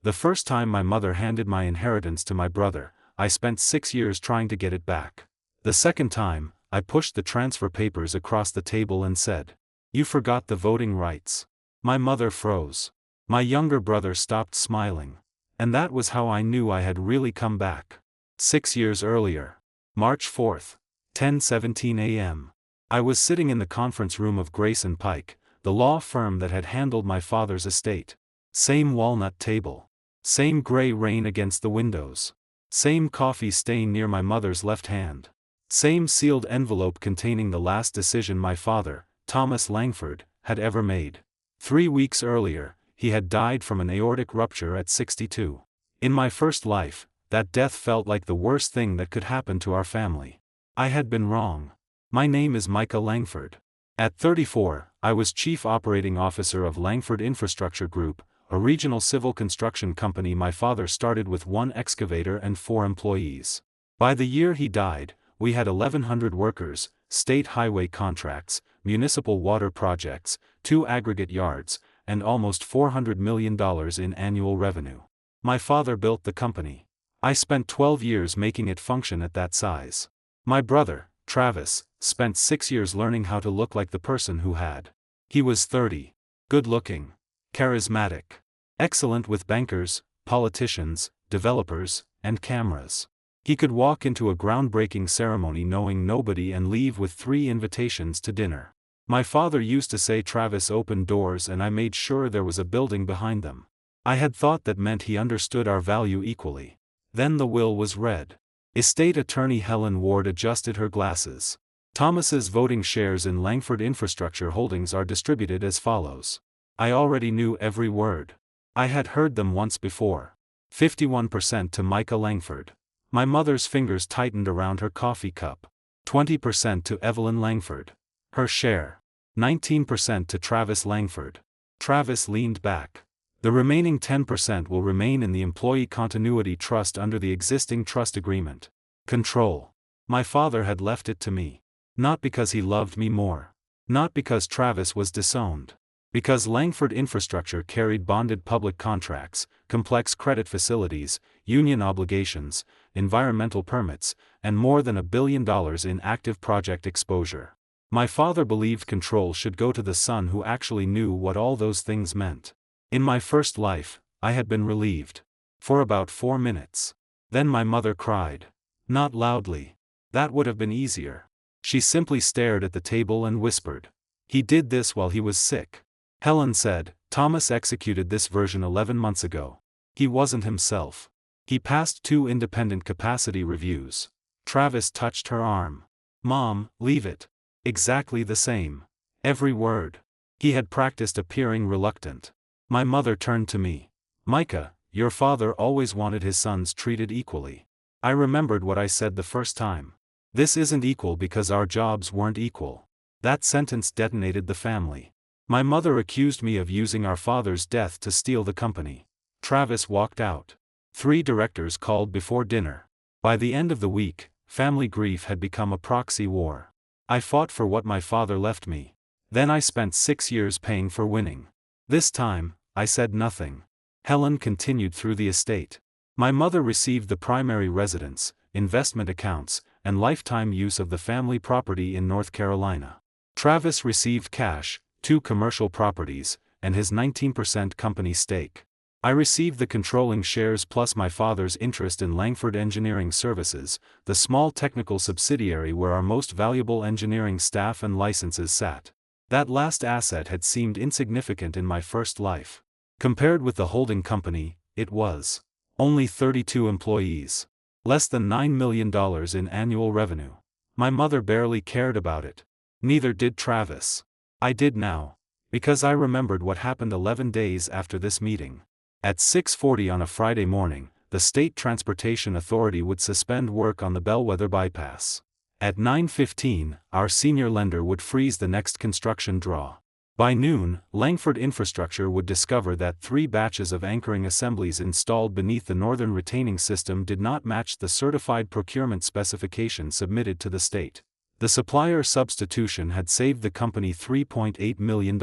The first time my mother handed my inheritance to my brother, I spent 6 years trying to get it back. The second time, I pushed the transfer papers across the table and said, "You forgot the voting rights." My mother froze. My younger brother stopped smiling. And that was how I knew I had really come back. 6 years earlier. March 4th, 10:17 a.m. I was sitting in the conference room of Grace & Pike, the law firm that had handled my father's estate. Same walnut table. Same gray rain against the windows. Same coffee stain near my mother's left hand. Same sealed envelope containing the last decision my father, Thomas Langford, had ever made. 3 weeks earlier, he had died from an aortic rupture at 62. In my first life, that death felt like the worst thing that could happen to our family. I had been wrong. My name is Micah Langford. At 34, I was Chief Operating Officer of Langford Infrastructure Group, a regional civil construction company my father started with 1 excavator and 4 employees. By the year he died, we had 1,100 workers, state highway contracts, municipal water projects, 2 aggregate yards, and almost $400 million in annual revenue. My father built the company. I spent 12 years making it function at that size. My brother, Travis, spent 6 years learning how to look like the person who had. He was 30. Good-looking. Charismatic. Excellent with bankers, politicians, developers, and cameras. He could walk into a groundbreaking ceremony knowing nobody and leave with 3 invitations to dinner. My father used to say Travis opened doors and I made sure there was a building behind them. I had thought that meant he understood our value equally. Then the will was read. Estate attorney Helen Ward adjusted her glasses. Thomas's voting shares in Langford Infrastructure Holdings are distributed as follows. I already knew every word. I had heard them once before. 51% to Micah Langford. My mother's fingers tightened around her coffee cup. 20% to Evelyn Langford. Her share. 19% to Travis Langford. Travis leaned back. The remaining 10% will remain in the Employee Continuity Trust under the existing trust agreement. Control. My father had left it to me. Not because he loved me more. Not because Travis was disowned. Because Langford Infrastructure carried bonded public contracts, complex credit facilities, union obligations, environmental permits, and more than $1 billion in active project exposure. My father believed control should go to the son who actually knew what all those things meant. In my first life, I had been relieved. For about 4 minutes. Then my mother cried. Not loudly. That would have been easier. She simply stared at the table and whispered. He did this while he was sick. Helen said, Thomas executed this version 11 months ago. He wasn't himself. He passed 2 independent capacity reviews. Travis touched her arm. Mom, leave it. Exactly the same. Every word. He had practiced appearing reluctant. My mother turned to me. Micah, your father always wanted his sons treated equally. I remembered what I said the first time. This isn't equal because our jobs weren't equal. That sentence detonated the family. My mother accused me of using our father's death to steal the company. Travis walked out. 3 directors called before dinner. By the end of the week, family grief had become a proxy war. I fought for what my father left me. Then I spent 6 years paying for winning. This time, I said nothing. Helen continued through the estate. My mother received the primary residence, investment accounts, and lifetime use of the family property in North Carolina. Travis received cash, 2 commercial properties, and his 19% company stake. I received the controlling shares plus my father's interest in Langford Engineering Services, the small technical subsidiary where our most valuable engineering staff and licenses sat. That last asset had seemed insignificant in my first life. Compared with the holding company, it was. Only 32 employees. Less than $9 million in annual revenue. My mother barely cared about it. Neither did Travis. I did now. Because I remembered what happened 11 days after this meeting. At 6:40 on a Friday morning, the State Transportation Authority would suspend work on the Bellwether bypass. At 9:15, our senior lender would freeze the next construction draw. By noon, Langford Infrastructure would discover that 3 batches of anchoring assemblies installed beneath the northern retaining system did not match the certified procurement specification submitted to the state. The supplier substitution had saved the company $3.8 million.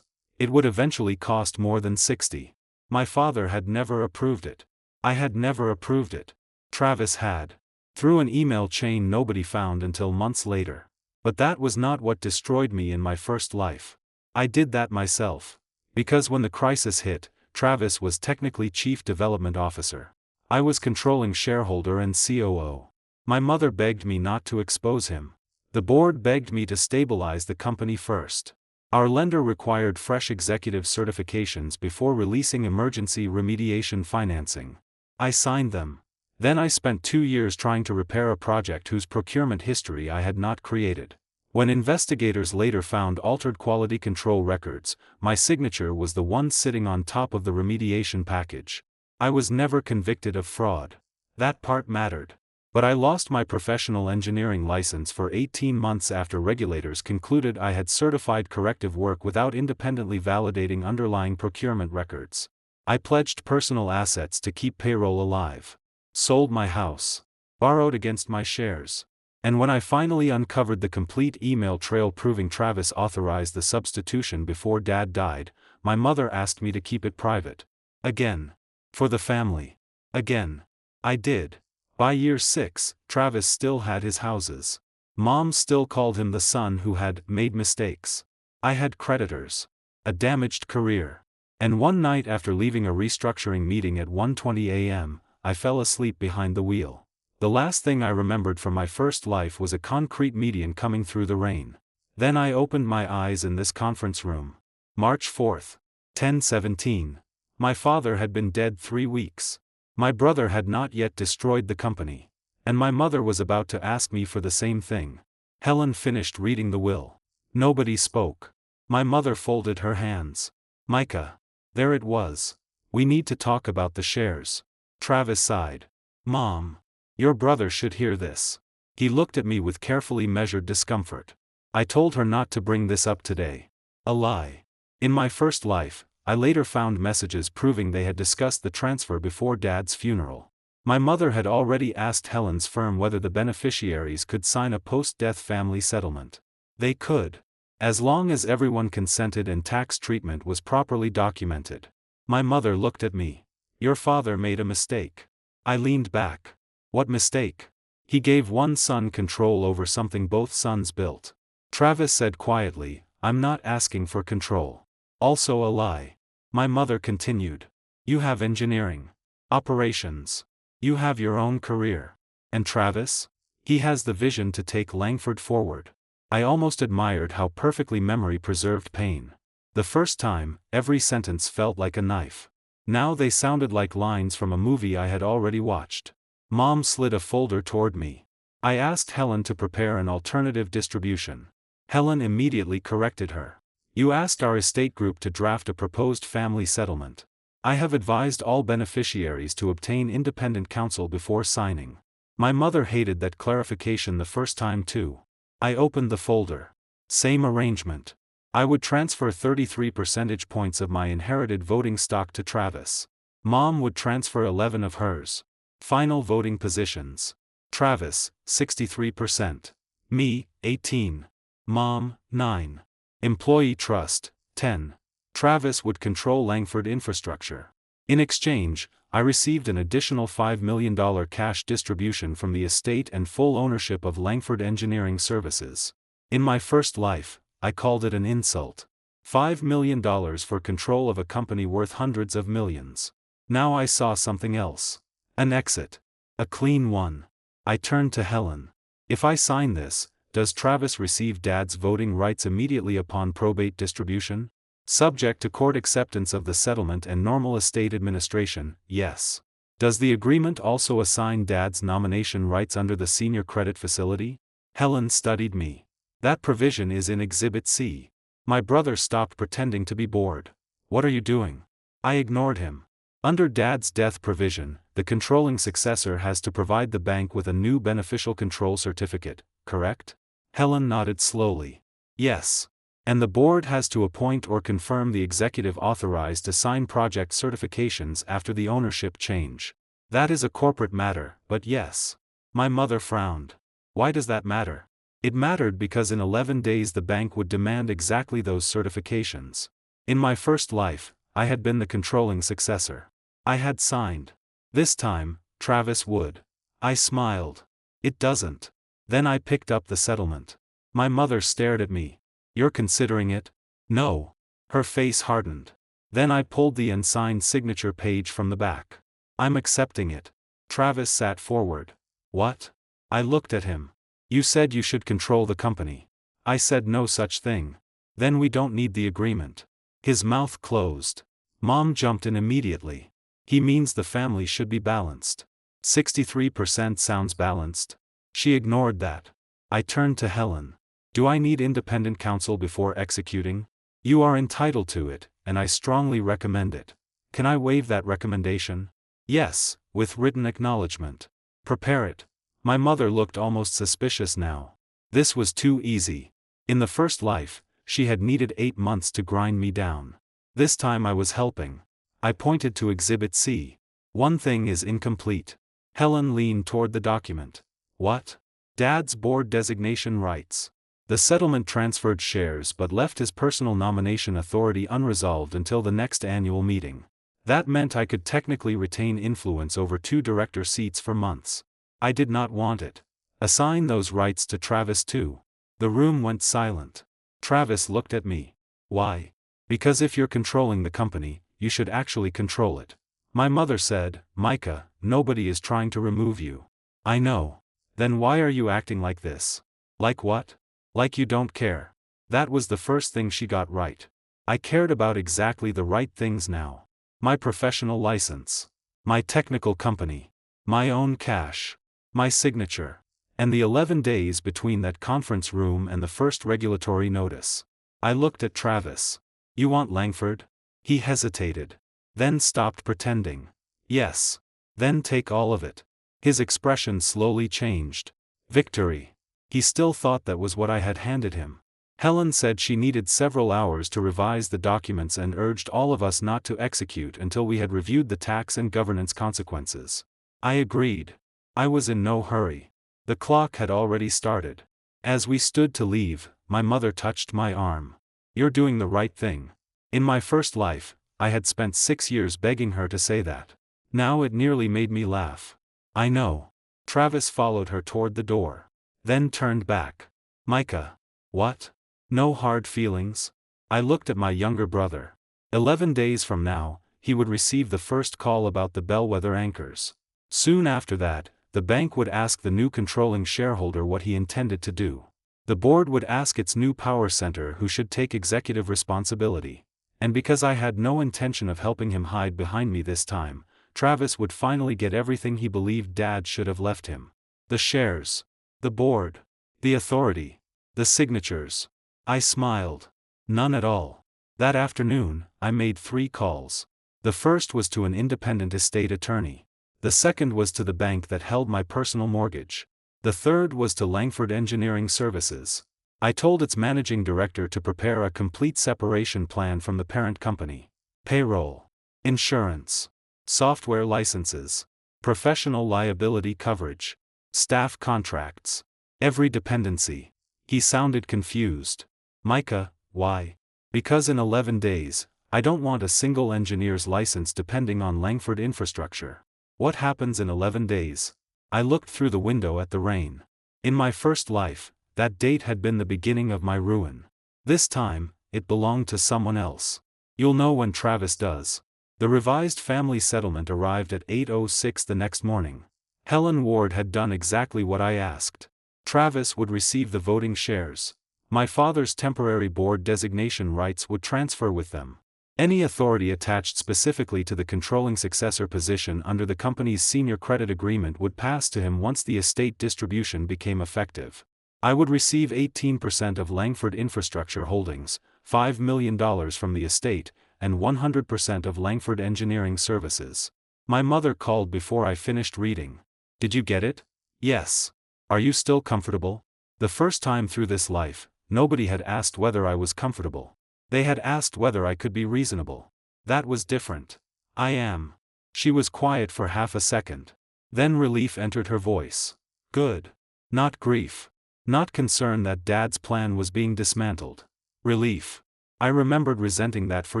It would eventually cost more than $60 My father had never approved it. I had never approved it. Travis had. Through an email chain nobody found until months later. But that was not what destroyed me in my first life. I did that myself. Because when the crisis hit, Travis was technically Chief Development Officer. I was controlling shareholder and COO. My mother begged me not to expose him. The board begged me to stabilize the company first. Our lender required fresh executive certifications before releasing emergency remediation financing. I signed them. Then I spent 2 years trying to repair a project whose procurement history I had not created. When investigators later found altered quality control records, my signature was the one sitting on top of the remediation package. I was never convicted of fraud. That part mattered. But I lost my professional engineering license for 18 months after regulators concluded I had certified corrective work without independently validating underlying procurement records. I pledged personal assets to keep payroll alive. Sold my house. Borrowed against my shares. And when I finally uncovered the complete email trail proving Travis authorized the substitution before Dad died, my mother asked me to keep it private. Again. For the family. Again. I did. By year 6, Travis still had his houses. Mom still called him the son who had made mistakes. I had creditors. A damaged career. And one night after leaving a restructuring meeting at 1:20 a.m., I fell asleep behind the wheel. The last thing I remembered from my first life was a concrete median coming through the rain. Then I opened my eyes in this conference room. March 4th. 10:17. My father had been dead 3 weeks. My brother had not yet destroyed the company. And my mother was about to ask me for the same thing. Helen finished reading the will. Nobody spoke. My mother folded her hands. Micah. There it was. We need to talk about the shares. Travis sighed. Mom. Your brother should hear this. He looked at me with carefully measured discomfort. I told her not to bring this up today. A lie. In my first life, I later found messages proving they had discussed the transfer before Dad's funeral. My mother had already asked Helen's firm whether the beneficiaries could sign a post-death family settlement. They could. As long as everyone consented and tax treatment was properly documented. My mother looked at me. Your father made a mistake. I leaned back. What mistake? He gave one son control over something both sons built. Travis said quietly, I'm not asking for control. Also a lie. My mother continued. You have engineering. Operations. You have your own career. And Travis? He has the vision to take Langford forward. I almost admired how perfectly memory preserved pain. The first time, every sentence felt like a knife. Now they sounded like lines from a movie I had already watched. Mom slid a folder toward me. I asked Helen to prepare an alternative distribution. Helen immediately corrected her. You asked our estate group to draft a proposed family settlement. I have advised all beneficiaries to obtain independent counsel before signing. My mother hated that clarification the first time too. I opened the folder. Same arrangement. I would transfer 33 percentage points of my inherited voting stock to Travis. Mom would transfer 11 of hers. Final voting positions. Travis, 63%. Me, 18. Mom, 9. Employee trust, 10. Travis would control Langford infrastructure. In exchange, I received an additional $5 million cash distribution from the estate and full ownership of Langford Engineering Services. In my first life, I called it an insult. $5 million for control of a company worth hundreds of millions. Now I saw something else. An exit. A clean one. I turned to Helen. If I sign this, does Travis receive Dad's voting rights immediately upon probate distribution? Subject to court acceptance of the settlement and normal estate administration, yes. Does the agreement also assign Dad's nomination rights under the senior credit facility? Helen studied me. That provision is in Exhibit C. My brother stopped pretending to be bored. What are you doing? I ignored him. Under Dad's death provision, the controlling successor has to provide the bank with a new beneficial control certificate, correct? Helen nodded slowly. Yes. And the board has to appoint or confirm the executive authorized to sign project certifications after the ownership change. That is a corporate matter, but yes. My mother frowned. Why does that matter? It mattered because in 11 days the bank would demand exactly those certifications. In my first life, I had been the controlling successor. I had signed. This time, Travis would. I smiled. It doesn't. Then I picked up the settlement. My mother stared at me. You're considering it? No. Her face hardened. Then I pulled the unsigned signature page from the back. I'm accepting it. Travis sat forward. What? I looked at him. You said you should control the company. I said no such thing. Then we don't need the agreement. His mouth closed. Mom jumped in immediately. He means the family should be balanced. 63% sounds balanced. She ignored that. I turned to Helen. Do I need independent counsel before executing? You are entitled to it, and I strongly recommend it. Can I waive that recommendation? Yes, with written acknowledgement. Prepare it. My mother looked almost suspicious now. This was too easy. In the first life, she had needed 8 months to grind me down. This time I was helping. I pointed to Exhibit C. One thing is incomplete. Helen leaned toward the document. What? Dad's board designation rights. The settlement transferred shares but left his personal nomination authority unresolved until the next annual meeting. That meant I could technically retain influence over 2 director seats for months. I did not want it. Assign those rights to Travis too. The room went silent. Travis looked at me. Why? Because if you're controlling the company, you should actually control it. My mother said, Micah, nobody is trying to remove you. I know. Then why are you acting like this? Like what? Like you don't care. That was the first thing she got right. I cared about exactly the right things now. My professional license. My technical company. My own cash. My signature. And the 11 days between that conference room and the first regulatory notice. I looked at Travis. You want Langford? He hesitated. Then stopped pretending. Yes. Then take all of it. His expression slowly changed. Victory. He still thought that was what I had handed him. Helen said she needed several hours to revise the documents and urged all of us not to execute until we had reviewed the tax and governance consequences. I agreed. I was in no hurry. The clock had already started. As we stood to leave, my mother touched my arm. You're doing the right thing. In my first life, I had spent 6 years begging her to say that. Now it nearly made me laugh. I know. Travis followed her toward the door. Then turned back. Micah. What? No hard feelings? I looked at my younger brother. 11 days from now, he would receive the first call about the bellwether anchors. Soon after that, the bank would ask the new controlling shareholder what he intended to do. The board would ask its new power center who should take executive responsibility. And because I had no intention of helping him hide behind me this time, Travis would finally get everything he believed Dad should have left him. The shares. The board. The authority. The signatures. I smiled. None at all. That afternoon, I made 3 calls. The first was to an independent estate attorney. The second was to the bank that held my personal mortgage. The third was to Langford Engineering Services. I told its managing director to prepare a complete separation plan from the parent company. Payroll. Insurance. Software licenses. Professional liability coverage. Staff contracts. Every dependency. He sounded confused. Micah, why? Because in 11 days, I don't want a single engineer's license depending on Langford infrastructure. What happens in 11 days? I looked through the window at the rain. In my first life, that date had been the beginning of my ruin. This time, it belonged to someone else. You'll know when Travis does. The revised family settlement arrived at 8:06 the next morning. Helen Ward had done exactly what I asked. Travis would receive the voting shares. My father's temporary board designation rights would transfer with them. Any authority attached specifically to the controlling successor position under the company's senior credit agreement would pass to him once the estate distribution became effective. I would receive 18% of Langford Infrastructure Holdings, $5 million from the estate, and 100% of Langford Engineering Services. My mother called before I finished reading. Did you get it? Yes. Are you still comfortable? The first time through this life, nobody had asked whether I was comfortable. They had asked whether I could be reasonable. That was different. I am. She was quiet for half a second. Then relief entered her voice. Good. Not grief. Not concern that Dad's plan was being dismantled. Relief. I remembered resenting that for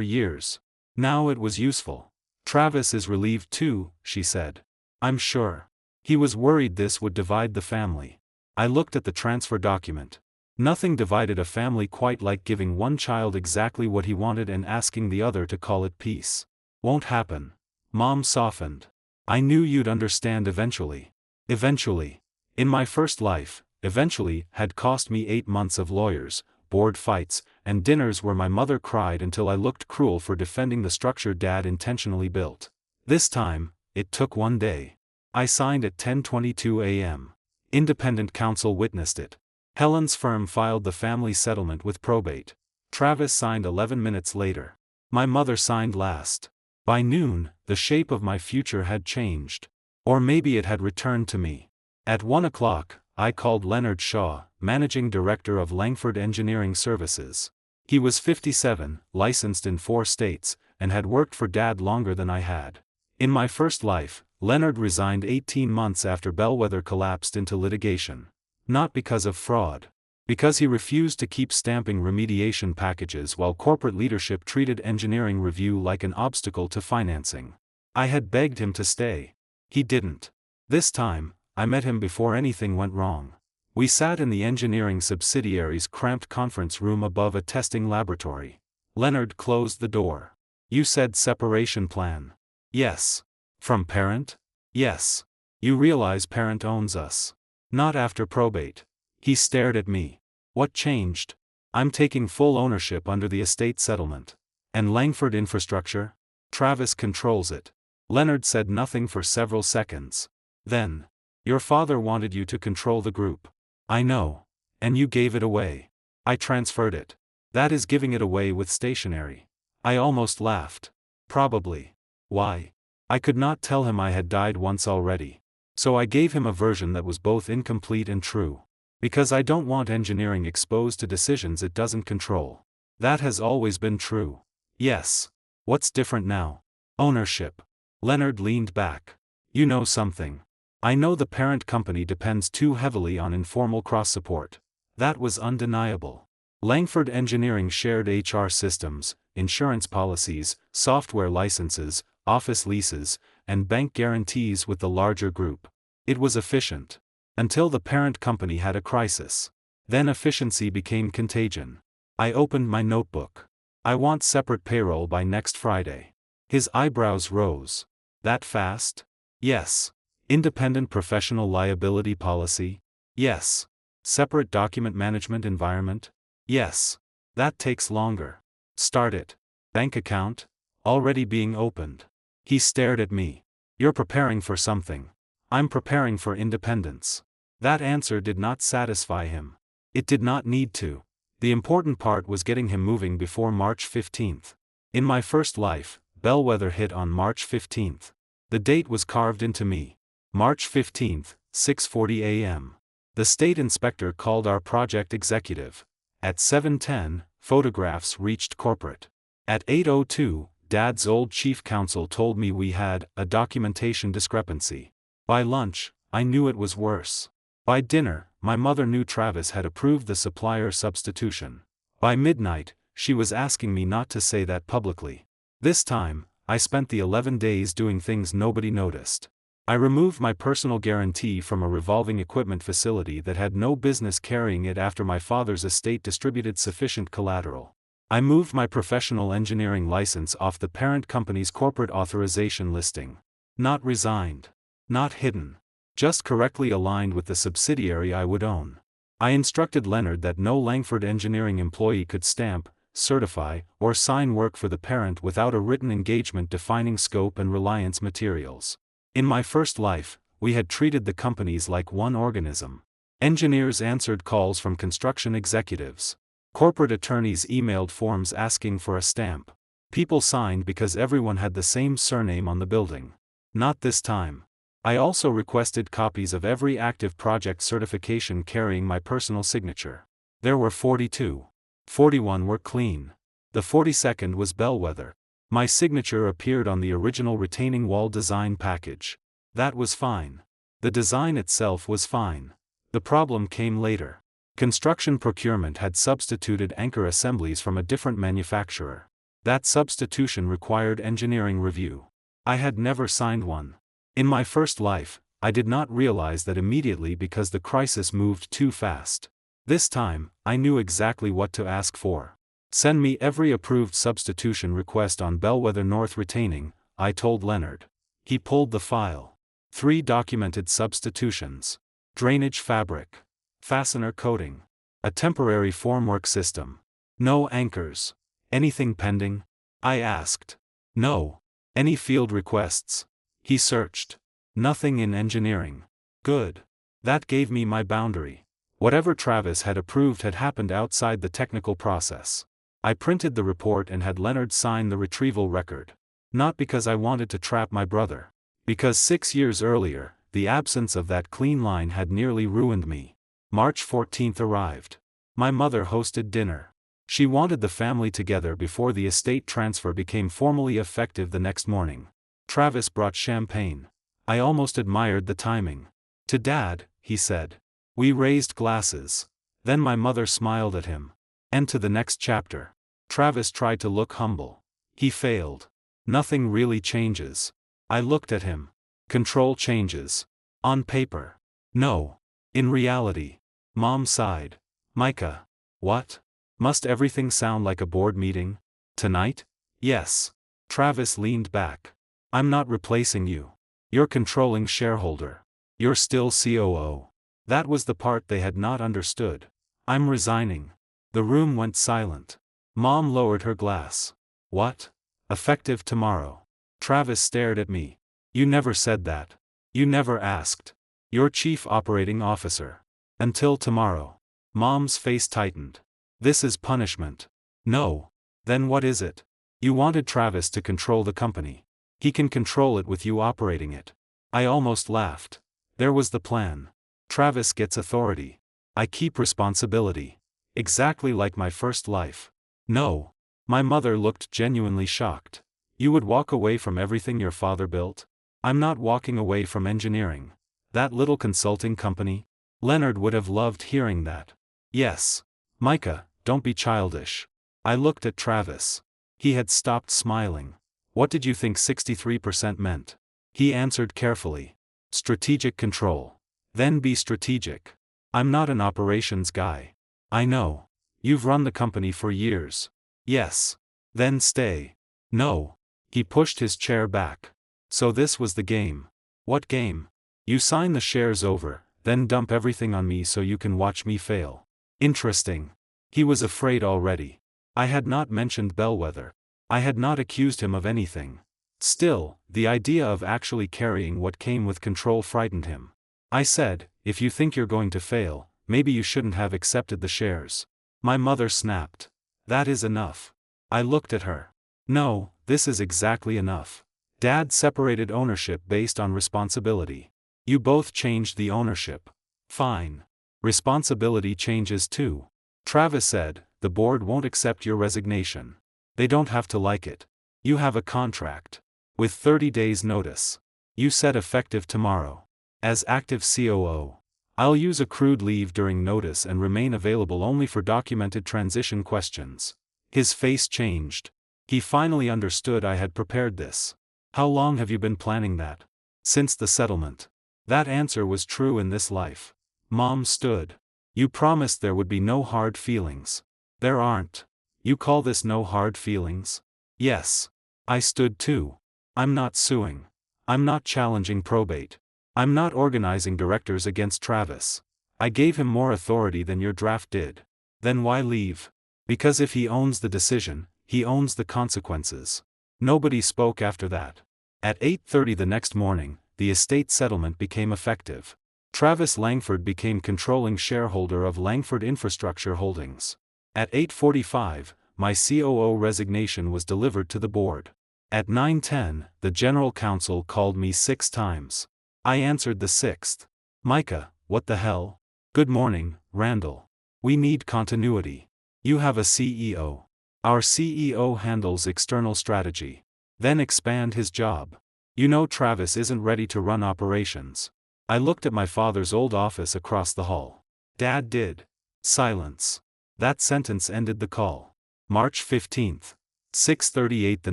years. Now it was useful. Travis is relieved too, she said. I'm sure. He was worried this would divide the family. I looked at the transfer document. Nothing divided a family quite like giving one child exactly what he wanted and asking the other to call it peace. Won't happen. Mom softened. I knew you'd understand eventually. Eventually. In my first life, eventually had cost me 8 months of lawyers, board fights, and dinners where my mother cried until I looked cruel for defending the structure Dad intentionally built. This time, it took 1 day. I signed at 10:22 a.m. Independent counsel witnessed it. Helen's firm filed the family settlement with probate. Travis signed 11 minutes later. My mother signed last. By noon, the shape of my future had changed. Or maybe it had returned to me. At 1 o'clock, I called Leonard Shaw, managing director of Langford Engineering Services. He was 57, licensed in 4 states, and had worked for Dad longer than I had. In my first life, Leonard resigned 18 months after Bellwether collapsed into litigation. Not because of fraud. Because he refused to keep stamping remediation packages while corporate leadership treated engineering review like an obstacle to financing. I had begged him to stay. He didn't. This time, I met him before anything went wrong. We sat in the engineering subsidiary's cramped conference room above a testing laboratory. Leonard closed the door. You said separation plan. Yes. From parent? Yes. You realize parent owns us. Not after probate. He stared at me. What changed? I'm taking full ownership under the estate settlement. And Langford Infrastructure? Travis controls it. Leonard said nothing for several seconds. Then. Your father wanted you to control the group. I know. And you gave it away. I transferred it. That is giving it away with stationery. I almost laughed. Probably. Why? I could not tell him I had died once already. So I gave him a version that was both incomplete and true. Because I don't want engineering exposed to decisions it doesn't control. That has always been true. Yes. What's different now? Ownership. Leonard leaned back. You know something. I know the parent company depends too heavily on informal cross-support. That was undeniable. Langford Engineering shared HR systems, insurance policies, software licenses, office leases, and bank guarantees with the larger group. It was efficient. Until the parent company had a crisis. Then efficiency became contagion. I opened my notebook. I want separate payroll by next Friday. His eyebrows rose. That fast? Yes. Independent professional liability policy? Yes. Separate document management environment? Yes. That takes longer. Start it. Bank account? Already being opened. He stared at me. You're preparing for something. I'm preparing for independence. That answer did not satisfy him. It did not need to. The important part was getting him moving before March 15th. In my first life, Bellwether hit on March 15th. The date was carved into me. March 15th, 6:40 a.m. The state inspector called our project executive. At 7:10, photographs reached corporate. At 8:02, Dad's old chief counsel told me we had a documentation discrepancy. By lunch, I knew it was worse. By dinner, my mother knew Travis had approved the supplier substitution. By midnight, she was asking me not to say that publicly. This time, I spent the 11 days doing things nobody noticed. I removed my personal guarantee from a revolving equipment facility that had no business carrying it after my father's estate distributed sufficient collateral. I moved my professional engineering license off the parent company's corporate authorization listing. Not resigned. Not hidden. Just correctly aligned with the subsidiary I would own. I instructed Leonard that no Langford Engineering employee could stamp, certify, or sign work for the parent without a written engagement defining scope and reliance materials. In my first life, we had treated the companies like one organism. Engineers answered calls from construction executives. Corporate attorneys emailed forms asking for a stamp. People signed because everyone had the same surname on the building. Not this time. I also requested copies of every active project certification carrying my personal signature. There were 42. 41 were clean. The 42nd was Bellwether. My signature appeared on the original retaining wall design package. That was fine. The design itself was fine. The problem came later. Construction procurement had substituted anchor assemblies from a different manufacturer. That substitution required engineering review. I had never signed one. In my first life, I did not realize that immediately because the crisis moved too fast. This time, I knew exactly what to ask for. Send me every approved substitution request on Bellwether North retaining, I told Leonard. He pulled the file. 3 documented substitutions. Drainage fabric. Fastener coating. A temporary formwork system. No anchors. Anything pending? I asked. No. Any field requests? He searched. Nothing in engineering. Good. That gave me my boundary. Whatever Travis had approved had happened outside the technical process. I printed the report and had Leonard sign the retrieval record. Not because I wanted to trap my brother. Because 6 years earlier, the absence of that clean line had nearly ruined me. March 14th arrived. My mother hosted dinner. She wanted the family together before the estate transfer became formally effective the next morning. Travis brought champagne. I almost admired the timing. To Dad, he said. We raised glasses. Then my mother smiled at him. And to the next chapter. Travis tried to look humble. He failed. Nothing really changes. I looked at him. Control changes. On paper. No. In reality. Mom sighed. Micah. What? Must everything sound like a board meeting? Tonight? Yes. Travis leaned back. I'm not replacing you. You're controlling shareholder. You're still COO. That was the part they had not understood. I'm resigning. The room went silent. Mom lowered her glass. What? Effective tomorrow. Travis stared at me. You never said that. You never asked. You're chief operating officer. Until tomorrow. Mom's face tightened. This is punishment. No. Then what is it? You wanted Travis to control the company. He can control it with you operating it. I almost laughed. There was the plan. Travis gets authority. I keep responsibility. Exactly like my first life. No. My mother looked genuinely shocked. You would walk away from everything your father built? I'm not walking away from engineering. That little consulting company? Leonard would have loved hearing that. Yes. Micah, don't be childish. I looked at Travis. He had stopped smiling. What did you think 63% meant? He answered carefully. Strategic control. Then be strategic. I'm not an operations guy. I know. You've run the company for years. Yes. Then stay. No. He pushed his chair back. So this was the game. What game? You sign the shares over, then dump everything on me so you can watch me fail. Interesting. He was afraid already. I had not mentioned Bellwether. I had not accused him of anything. Still, the idea of actually carrying what came with control frightened him. I said, if you think you're going to fail, maybe you shouldn't have accepted the shares. My mother snapped. That is enough. I looked at her. No, this is exactly enough. Dad separated ownership based on responsibility. You both changed the ownership. Fine. Responsibility changes too. Travis said, the board won't accept your resignation. They don't have to like it. You have a contract. With 30 days notice. You said effective tomorrow. As active COO. I'll use accrued leave during notice and remain available only for documented transition questions. His face changed. He finally understood I had prepared this. How long have you been planning that? Since the settlement. That answer was true in this life. Mom stood. You promised there would be no hard feelings. There aren't. You call this no hard feelings? Yes. I stood too. I'm not suing. I'm not challenging probate. I'm not organizing directors against Travis. I gave him more authority than your draft did. Then why leave? Because if he owns the decision, he owns the consequences. Nobody spoke after that. At 8:30 the next morning, the estate settlement became effective. Travis Langford became controlling shareholder of Langford Infrastructure Holdings. At 8:45, my COO resignation was delivered to the board. At 9:10, the general counsel called me 6 times. I answered the 6th. Micah, what the hell? Good morning, Randall. We need continuity. You have a CEO. Our CEO handles external strategy. Then expand his job. You know Travis isn't ready to run operations. I looked at my father's old office across the hall. Dad did. Silence. That sentence ended the call. March 15th. 6:38 the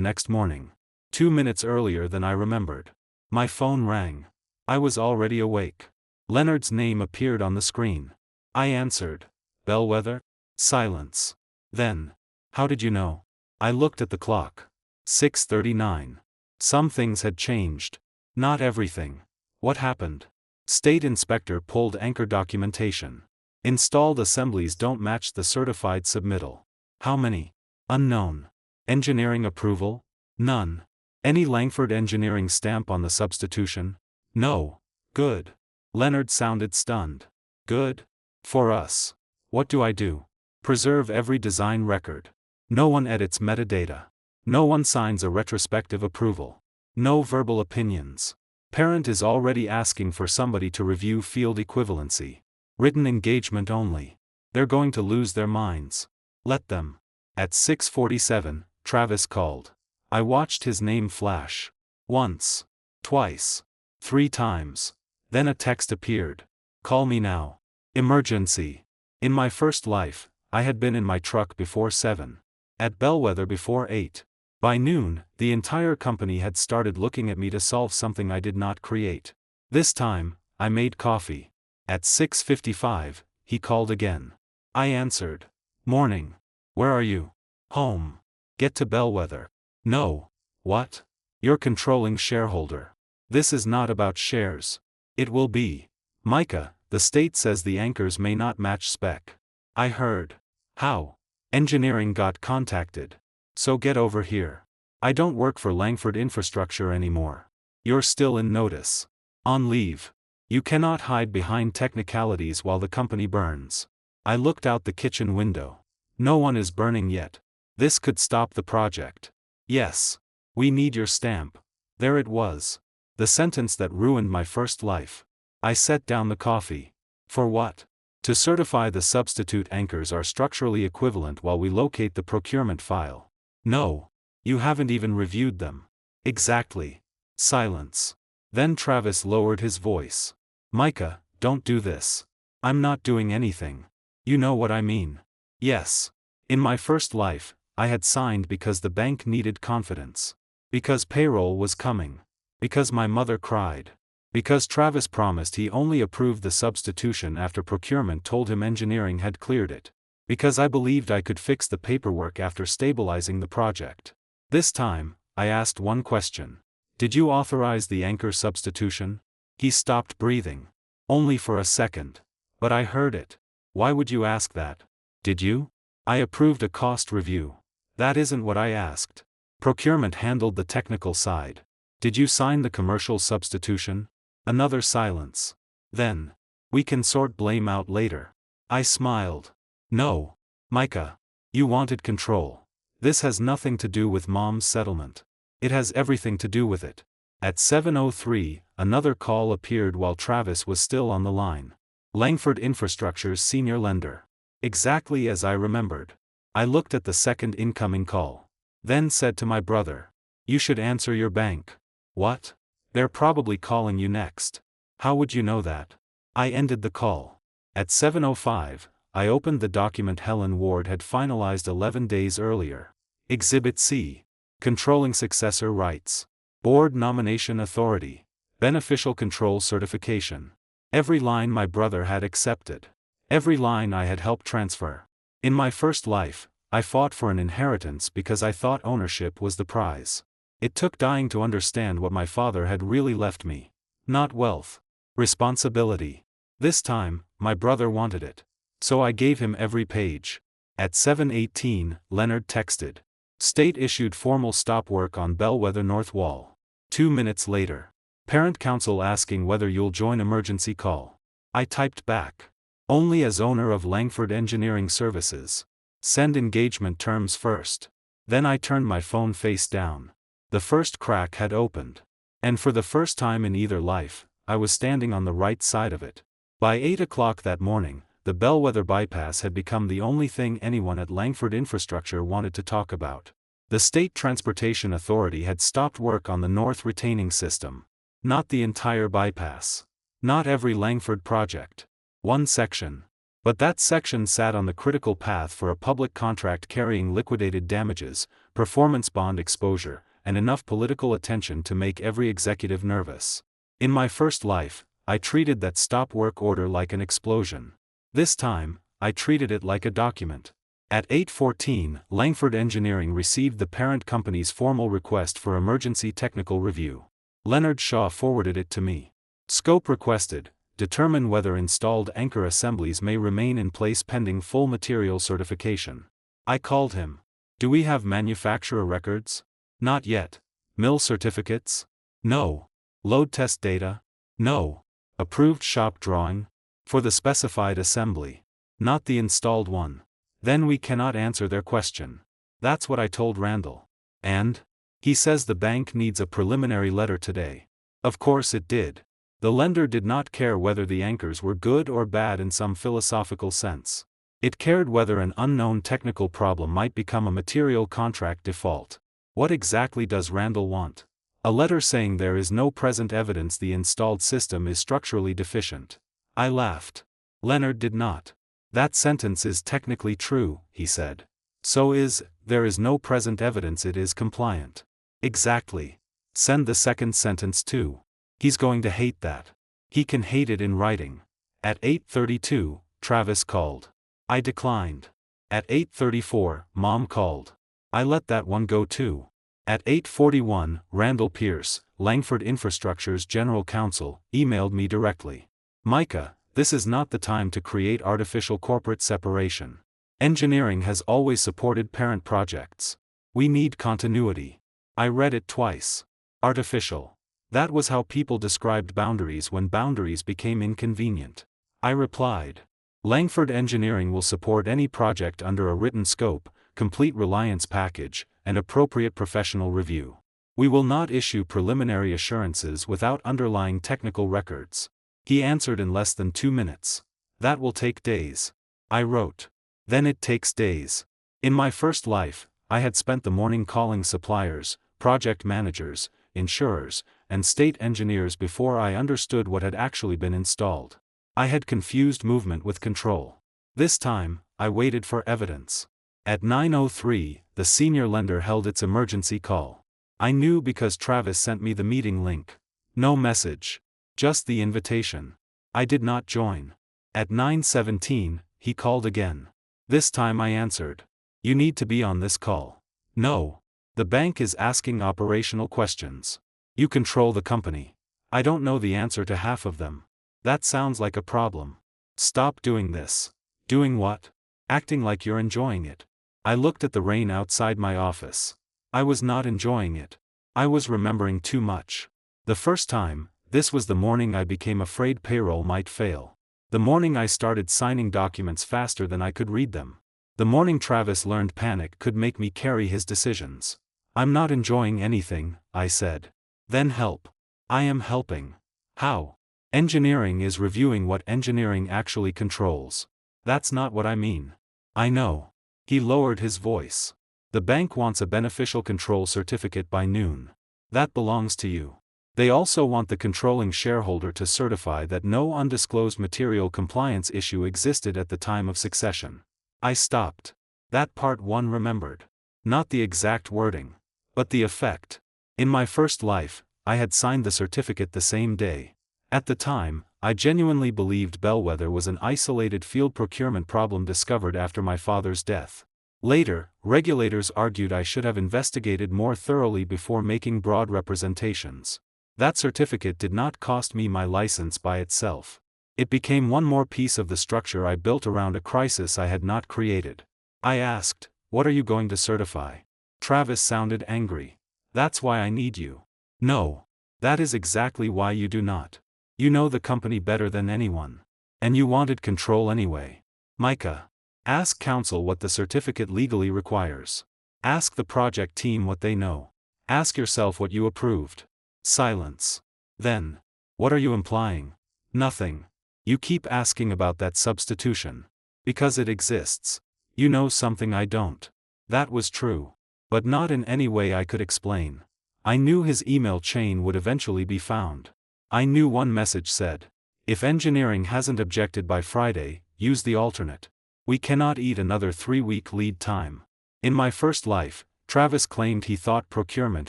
next morning. 2 minutes earlier than I remembered. My phone rang. I was already awake. Leonard's name appeared on the screen. I answered. Bellwether? Silence. Then. How did you know? I looked at the clock. 6:39. Some things had changed. Not everything. What happened? State inspector pulled anchor documentation. Installed assemblies don't match the certified submittal. How many? Unknown. Engineering approval? None. Any Langford engineering stamp on the substitution? No. Good. Leonard sounded stunned. Good? For us. What do I do? Preserve every design record. No one edits metadata. No one signs a retrospective approval. No verbal opinions. Parent is already asking for somebody to review field equivalency. Written engagement only. They're going to lose their minds. Let them. At 6:47, Travis called. I watched his name flash. Once. Twice. 3 times. Then a text appeared. Call me now. Emergency. In my first life, I had been in my truck before 7. At Bellwether before 8. By noon, the entire company had started looking at me to solve something I did not create. This time, I made coffee. At 6:55, he called again. I answered. Morning. Where are you? Home. Get to Bellwether. No. What? You're controlling shareholder. This is not about shares. It will be. Micah, the state says the anchors may not match spec. I heard. How? Engineering got contacted. So get over here. I don't work for Langford Infrastructure anymore. You're still in notice. On leave. You cannot hide behind technicalities while the company burns. I looked out the kitchen window. No one is burning yet. This could stop the project. Yes. We need your stamp. There it was. The sentence that ruined my first life. I set down the coffee. For what? To certify the substitute anchors are structurally equivalent while we locate the procurement file. No. You haven't even reviewed them. Exactly. Silence. Then Travis lowered his voice. Micah, don't do this. I'm not doing anything. You know what I mean. Yes. In my first life, I had signed because the bank needed confidence. Because payroll was coming. Because my mother cried. Because Travis promised he only approved the substitution after procurement told him engineering had cleared it. Because I believed I could fix the paperwork after stabilizing the project. This time, I asked one question. Did you authorize the anchor substitution? He stopped breathing. Only for a second. But I heard it. Why would you ask that? Did you? I approved a cost review. That isn't what I asked. Procurement handled the technical side. Did you sign the commercial substitution? Another silence. Then. We can sort blame out later. I smiled. No. Micah. You wanted control. This has nothing to do with Mom's settlement. It has everything to do with it. At 7:03, another call appeared while Travis was still on the line. Langford Infrastructure's senior lender. Exactly as I remembered. I looked at the second incoming call. Then said to my brother. You should answer your bank. What? They're probably calling you next. How would you know that? I ended the call. At 7:05, I opened the document Helen Ward had finalized 11 days earlier. Exhibit C. Controlling Successor Rights. Board Nomination Authority. Beneficial Control Certification. Every line my brother had accepted. Every line I had helped transfer. In my first life, I fought for an inheritance because I thought ownership was the prize. It took dying to understand what my father had really left me. Not wealth. Responsibility. This time, my brother wanted it. So I gave him every page. At 7:18, Leonard texted. State issued formal stop work on Bellwether North Wall. 2 minutes later. Parent council asking whether you'll join emergency call. I typed back. Only as owner of Langford Engineering Services. Send engagement terms first. Then I turned my phone face down. The first crack had opened. And for the first time in either life, I was standing on the right side of it. By 8 o'clock that morning, the Bellwether bypass had become the only thing anyone at Langford Infrastructure wanted to talk about. The State Transportation Authority had stopped work on the North Retaining System. Not the entire bypass. Not every Langford project. One section. But that section sat on the critical path for a public contract carrying liquidated damages, performance bond exposure, and enough political attention to make every executive nervous. In my first life, I treated that stop work order like an explosion. This time, I treated it like a document. At 8:14, Langford Engineering received the parent company's formal request for emergency technical review. Leonard Shaw forwarded it to me. Scope requested: determine whether installed anchor assemblies may remain in place pending full material certification. I called him. Do we have manufacturer records? Not yet. Mill certificates? No. Load test data? No. Approved shop drawing? For the specified assembly. Not the installed one. Then we cannot answer their question. That's what I told Randall. And? He says the bank needs a preliminary letter today. Of course it did. The lender did not care whether the anchors were good or bad in some philosophical sense. It cared whether an unknown technical problem might become a material contract default. What exactly does Randall want? A letter saying there is no present evidence the installed system is structurally deficient. I laughed. Leonard did not. That sentence is technically true, he said. So is, there is no present evidence it is compliant. Exactly. Send the second sentence too. He's going to hate that. He can hate it in writing. At 8:32, Travis called. I declined. At 8:34, Mom called. I let that one go too. At 8:41, Randall Pierce, Langford Infrastructure's general counsel, emailed me directly. Micah, this is not the time to create artificial corporate separation. Engineering has always supported parent projects. We need continuity. I read it twice. Artificial. That was how people described boundaries when boundaries became inconvenient. I replied. Langford Engineering will support any project under a written scope, complete reliance package, and appropriate professional review. We will not issue preliminary assurances without underlying technical records. He answered in less than 2 minutes. That will take days. I wrote. Then it takes days. In my first life, I had spent the morning calling suppliers, project managers, insurers, and state engineers before I understood what had actually been installed. I had confused movement with control. This time, I waited for evidence. At 9:03, the senior lender held its emergency call. I knew because Travis sent me the meeting link. No message. Just the invitation. I did not join. At 9:17, he called again. This time I answered. You need to be on this call. No. The bank is asking operational questions. You control the company. I don't know the answer to half of them. That sounds like a problem. Stop doing this. Doing what? Acting like you're enjoying it. I looked at the rain outside my office. I was not enjoying it. I was remembering too much. The first time, this was the morning I became afraid payroll might fail. The morning I started signing documents faster than I could read them. The morning Travis learned panic could make me carry his decisions. I'm not enjoying anything, I said. Then help. I am helping. How? Engineering is reviewing what engineering actually controls. That's not what I mean. I know. He lowered his voice. The bank wants a beneficial control certificate by noon. That belongs to you. They also want the controlling shareholder to certify that no undisclosed material compliance issue existed at the time of succession. I stopped. That part one remembered. Not the exact wording, but the effect. In my first life, I had signed the certificate the same day. At the time, I genuinely believed Bellwether was an isolated field procurement problem discovered after my father's death. Later, regulators argued I should have investigated more thoroughly before making broad representations. That certificate did not cost me my license by itself. It became one more piece of the structure I built around a crisis I had not created. I asked, "What are you going to certify?" Travis sounded angry. "That's why I need you." "No. That is exactly why you do not. You know the company better than anyone. And you wanted control anyway. Micah. Ask counsel what the certificate legally requires. Ask the project team what they know. Ask yourself what you approved." Silence. Then. "What are you implying?" "Nothing. You keep asking about that substitution. Because it exists. You know something I don't." That was true. But not in any way I could explain. I knew his email chain would eventually be found. I knew one message said, "If engineering hasn't objected by Friday, use the alternate. We cannot eat another 3-week lead time. In my first life, Travis claimed he thought procurement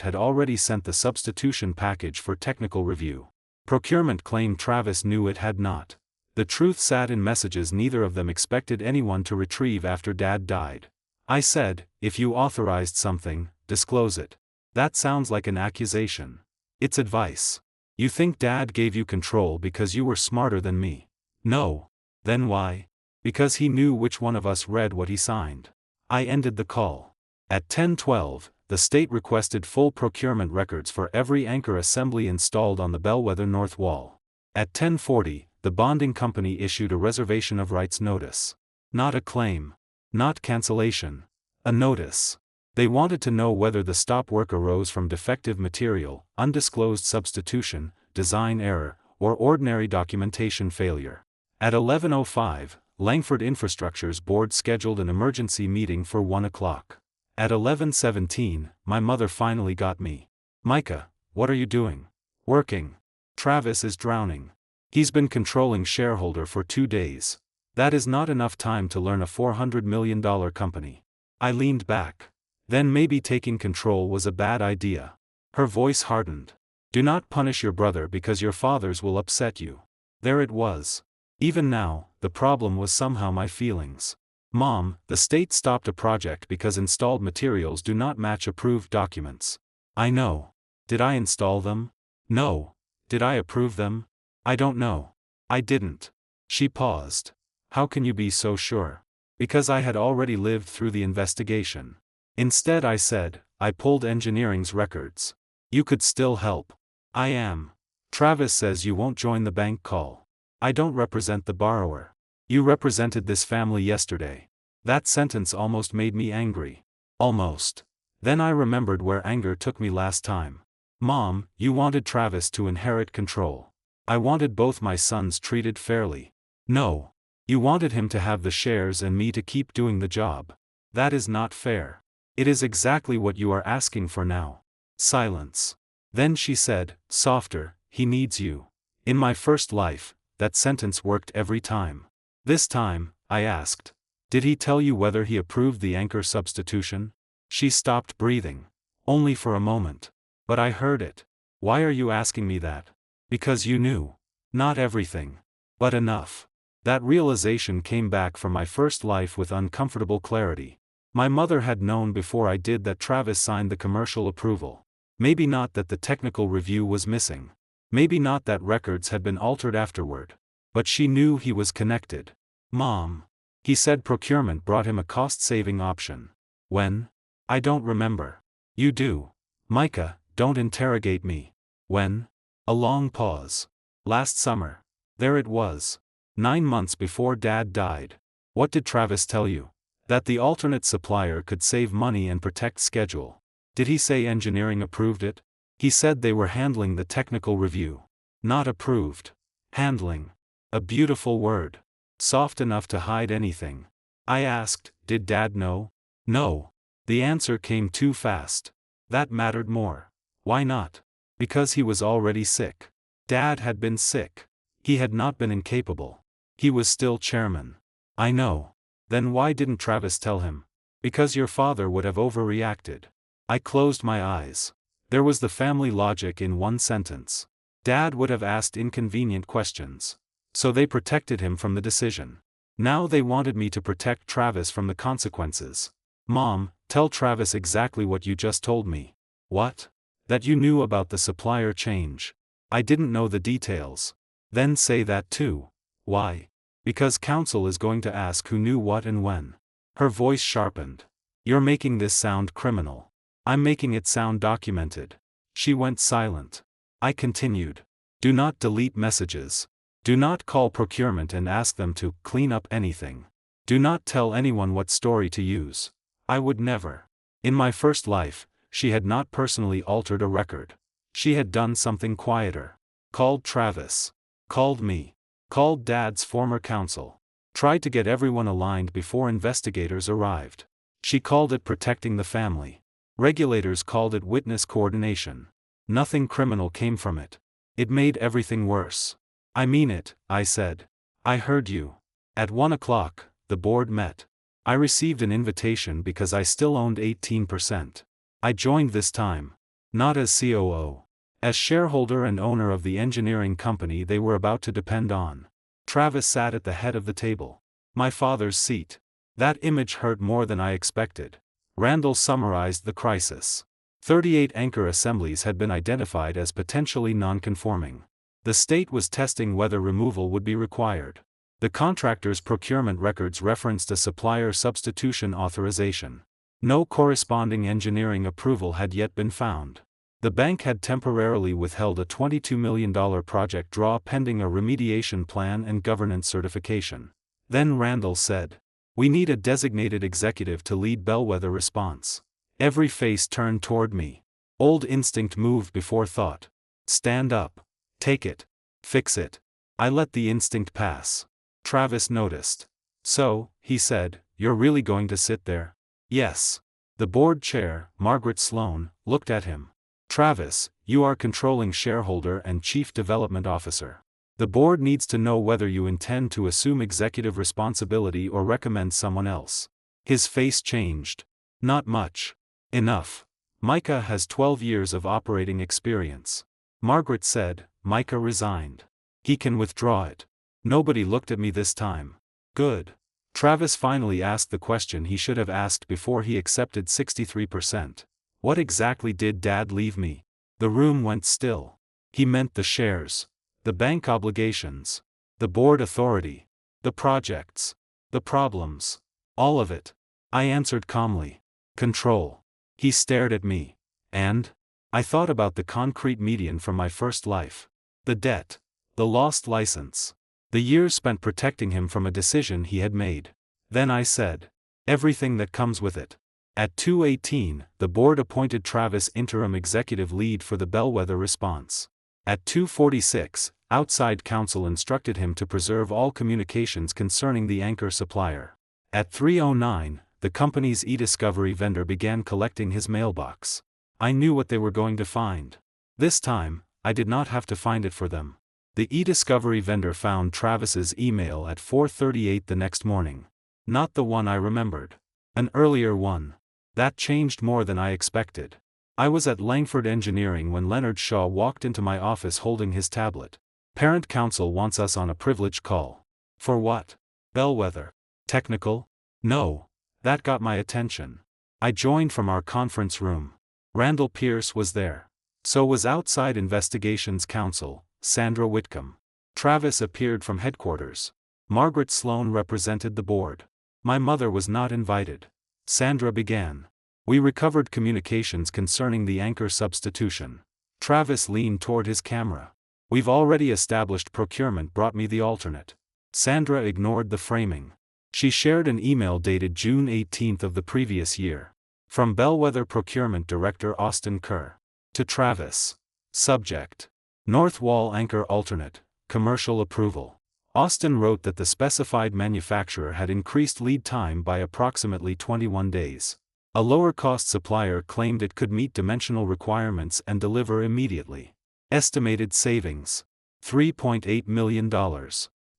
had already sent the substitution package for technical review. Procurement claimed Travis knew it had not. The truth sat in messages neither of them expected anyone to retrieve after Dad died. I said, if you authorized something, disclose it. That sounds like an accusation. It's advice. You think Dad gave you control because you were smarter than me? No. Then why? Because he knew which one of us read what he signed. I ended the call. At 10:12, the state requested full procurement records for every anchor assembly installed on the Bellwether North Wall. At 10:40, the bonding company issued a reservation of rights notice. Not a claim. Not cancellation. A notice. They wanted to know whether the stop work arose from defective material, undisclosed substitution, design error, or ordinary documentation failure. At 11:05, Langford Infrastructure's board scheduled an emergency meeting for 1 o'clock. At 11:17, my mother finally got me. Micah, what are you doing? Working. Travis is drowning. He's been controlling shareholder for 2 days. That is not enough time to learn a $400 million company. I leaned back. Then maybe taking control was a bad idea. Her voice hardened. Do not punish your brother because your fathers will upset you. There it was. Even now, the problem was somehow my feelings. Mom, the state stopped a project because installed materials do not match approved documents. I know. Did I install them? No. Did I approve them? I don't know. I didn't. She paused. How can you be so sure? Because I had already lived through the investigation. Instead I said, I pulled engineering's records. You could still help. I am. Travis says you won't join the bank call. I don't represent the borrower. You represented this family yesterday. That sentence almost made me angry. Almost. Then I remembered where anger took me last time. Mom, you wanted Travis to inherit control. I wanted both my sons treated fairly. No. You wanted him to have the shares and me to keep doing the job. That is not fair. It is exactly what you are asking for now. Silence. Then she said, softer, he needs you. In my first life, that sentence worked every time. This time, I asked, did he tell you whether he approved the anchor substitution? She stopped breathing. Only for a moment. But I heard it. Why are you asking me that? Because you knew. Not everything. But enough. That realization came back from my first life with uncomfortable clarity. My mother had known before I did that Travis signed the commercial approval. Maybe not that the technical review was missing. Maybe not that records had been altered afterward. But she knew he was connected. Mom. He said procurement brought him a cost-saving option. When? I don't remember. You do. Micah, don't interrogate me. When? A long pause. Last summer. There it was. 9 months before Dad died. What did Travis tell you? That the alternate supplier could save money and protect schedule. Did he say engineering approved it? He said they were handling the technical review. Not approved. Handling. A beautiful word. Soft enough to hide anything. I asked, did Dad know? No. The answer came too fast. That mattered more. Why not? Because he was already sick. Dad had been sick. He had not been incapable. He was still chairman. I know. Then why didn't Travis tell him? Because your father would have overreacted. I closed my eyes. There was the family logic in one sentence. Dad would have asked inconvenient questions. So they protected him from the decision. Now they wanted me to protect Travis from the consequences. Mom, tell Travis exactly what you just told me. What? That you knew about the supplier change. I didn't know the details. Then say that too. Why? Because counsel is going to ask who knew what and when. Her voice sharpened. You're making this sound criminal. I'm making it sound documented. She went silent. I continued. Do not delete messages. Do not call procurement and ask them to clean up anything. Do not tell anyone what story to use. I would never. In my first life, she had not personally altered a record. She had done something quieter. Called Travis. Called me. Called Dad's former counsel. Tried to get everyone aligned before investigators arrived. She called it protecting the family. Regulators called it witness coordination. Nothing criminal came from it. It made everything worse. I mean it, I said. I heard you. At 1 o'clock, the board met. I received an invitation because I still owned 18%. I joined this time. Not as COO. As shareholder and owner of the engineering company they were about to depend on. Travis sat at the head of the table. My father's seat. That image hurt more than I expected. Randall summarized the crisis. 38 anchor assemblies had been identified as potentially non-conforming. The state was testing whether removal would be required. The contractor's procurement records referenced a supplier substitution authorization. No corresponding engineering approval had yet been found. The bank had temporarily withheld a $22 million project draw pending a remediation plan and governance certification. Then Randall said, "We need a designated executive to lead bellwether response." Every face turned toward me. Old instinct moved before thought. Stand up. Take it. Fix it. I let the instinct pass. Travis noticed. "So," he said, "you're really going to sit there?" "Yes." The board chair, Margaret Sloan, looked at him. "Travis, you are controlling shareholder and chief development officer. The board needs to know whether you intend to assume executive responsibility or recommend someone else." His face changed. "Not much. Enough. Micah has 12 years of operating experience." Margaret said. Micah resigned. "He can withdraw it." Nobody looked at me this time. Good. Travis finally asked the question he should have asked before he accepted 63%. "What exactly did Dad leave me?" The room went still. He meant the shares. The bank obligations. The board authority. The projects. The problems. All of it. I answered calmly. "Control." He stared at me. "And?" I thought about the concrete median from my first life. The debt. The lost license. The years spent protecting him from a decision he had made. Then I said, "Everything that comes with it." At 2:18, the board appointed Travis interim executive lead for the bellwether response. At 2:46, outside counsel instructed him to preserve all communications concerning the anchor supplier. At 3:09, the company's e-discovery vendor began collecting his mailbox. I knew what they were going to find. This time, I did not have to find it for them. The e-discovery vendor found Travis's email at 4:38 the next morning. Not the one I remembered. An earlier one. That changed more than I expected. I was at Langford Engineering when Leonard Shaw walked into my office holding his tablet. "Parent counsel wants us on a privilege call." "For what?" "Bellwether." "Technical?" "No." That got my attention. I joined from our conference room. Randall Pierce was there. So was outside investigations counsel, Sandra Whitcomb. Travis appeared from headquarters. Margaret Sloan represented the board. My mother was not invited. Sandra began. "We recovered communications concerning the anchor substitution." Travis leaned toward his camera. "We've already established procurement brought me the alternate." Sandra ignored the framing. She shared an email dated June 18 of the previous year. From Bellwether Procurement Director Austin Kerr. To Travis. Subject. North Wall Anchor Alternate, Commercial Approval. Austin wrote that the specified manufacturer had increased lead time by approximately 21 days. A lower-cost supplier claimed it could meet dimensional requirements and deliver immediately. Estimated savings. $3.8 million.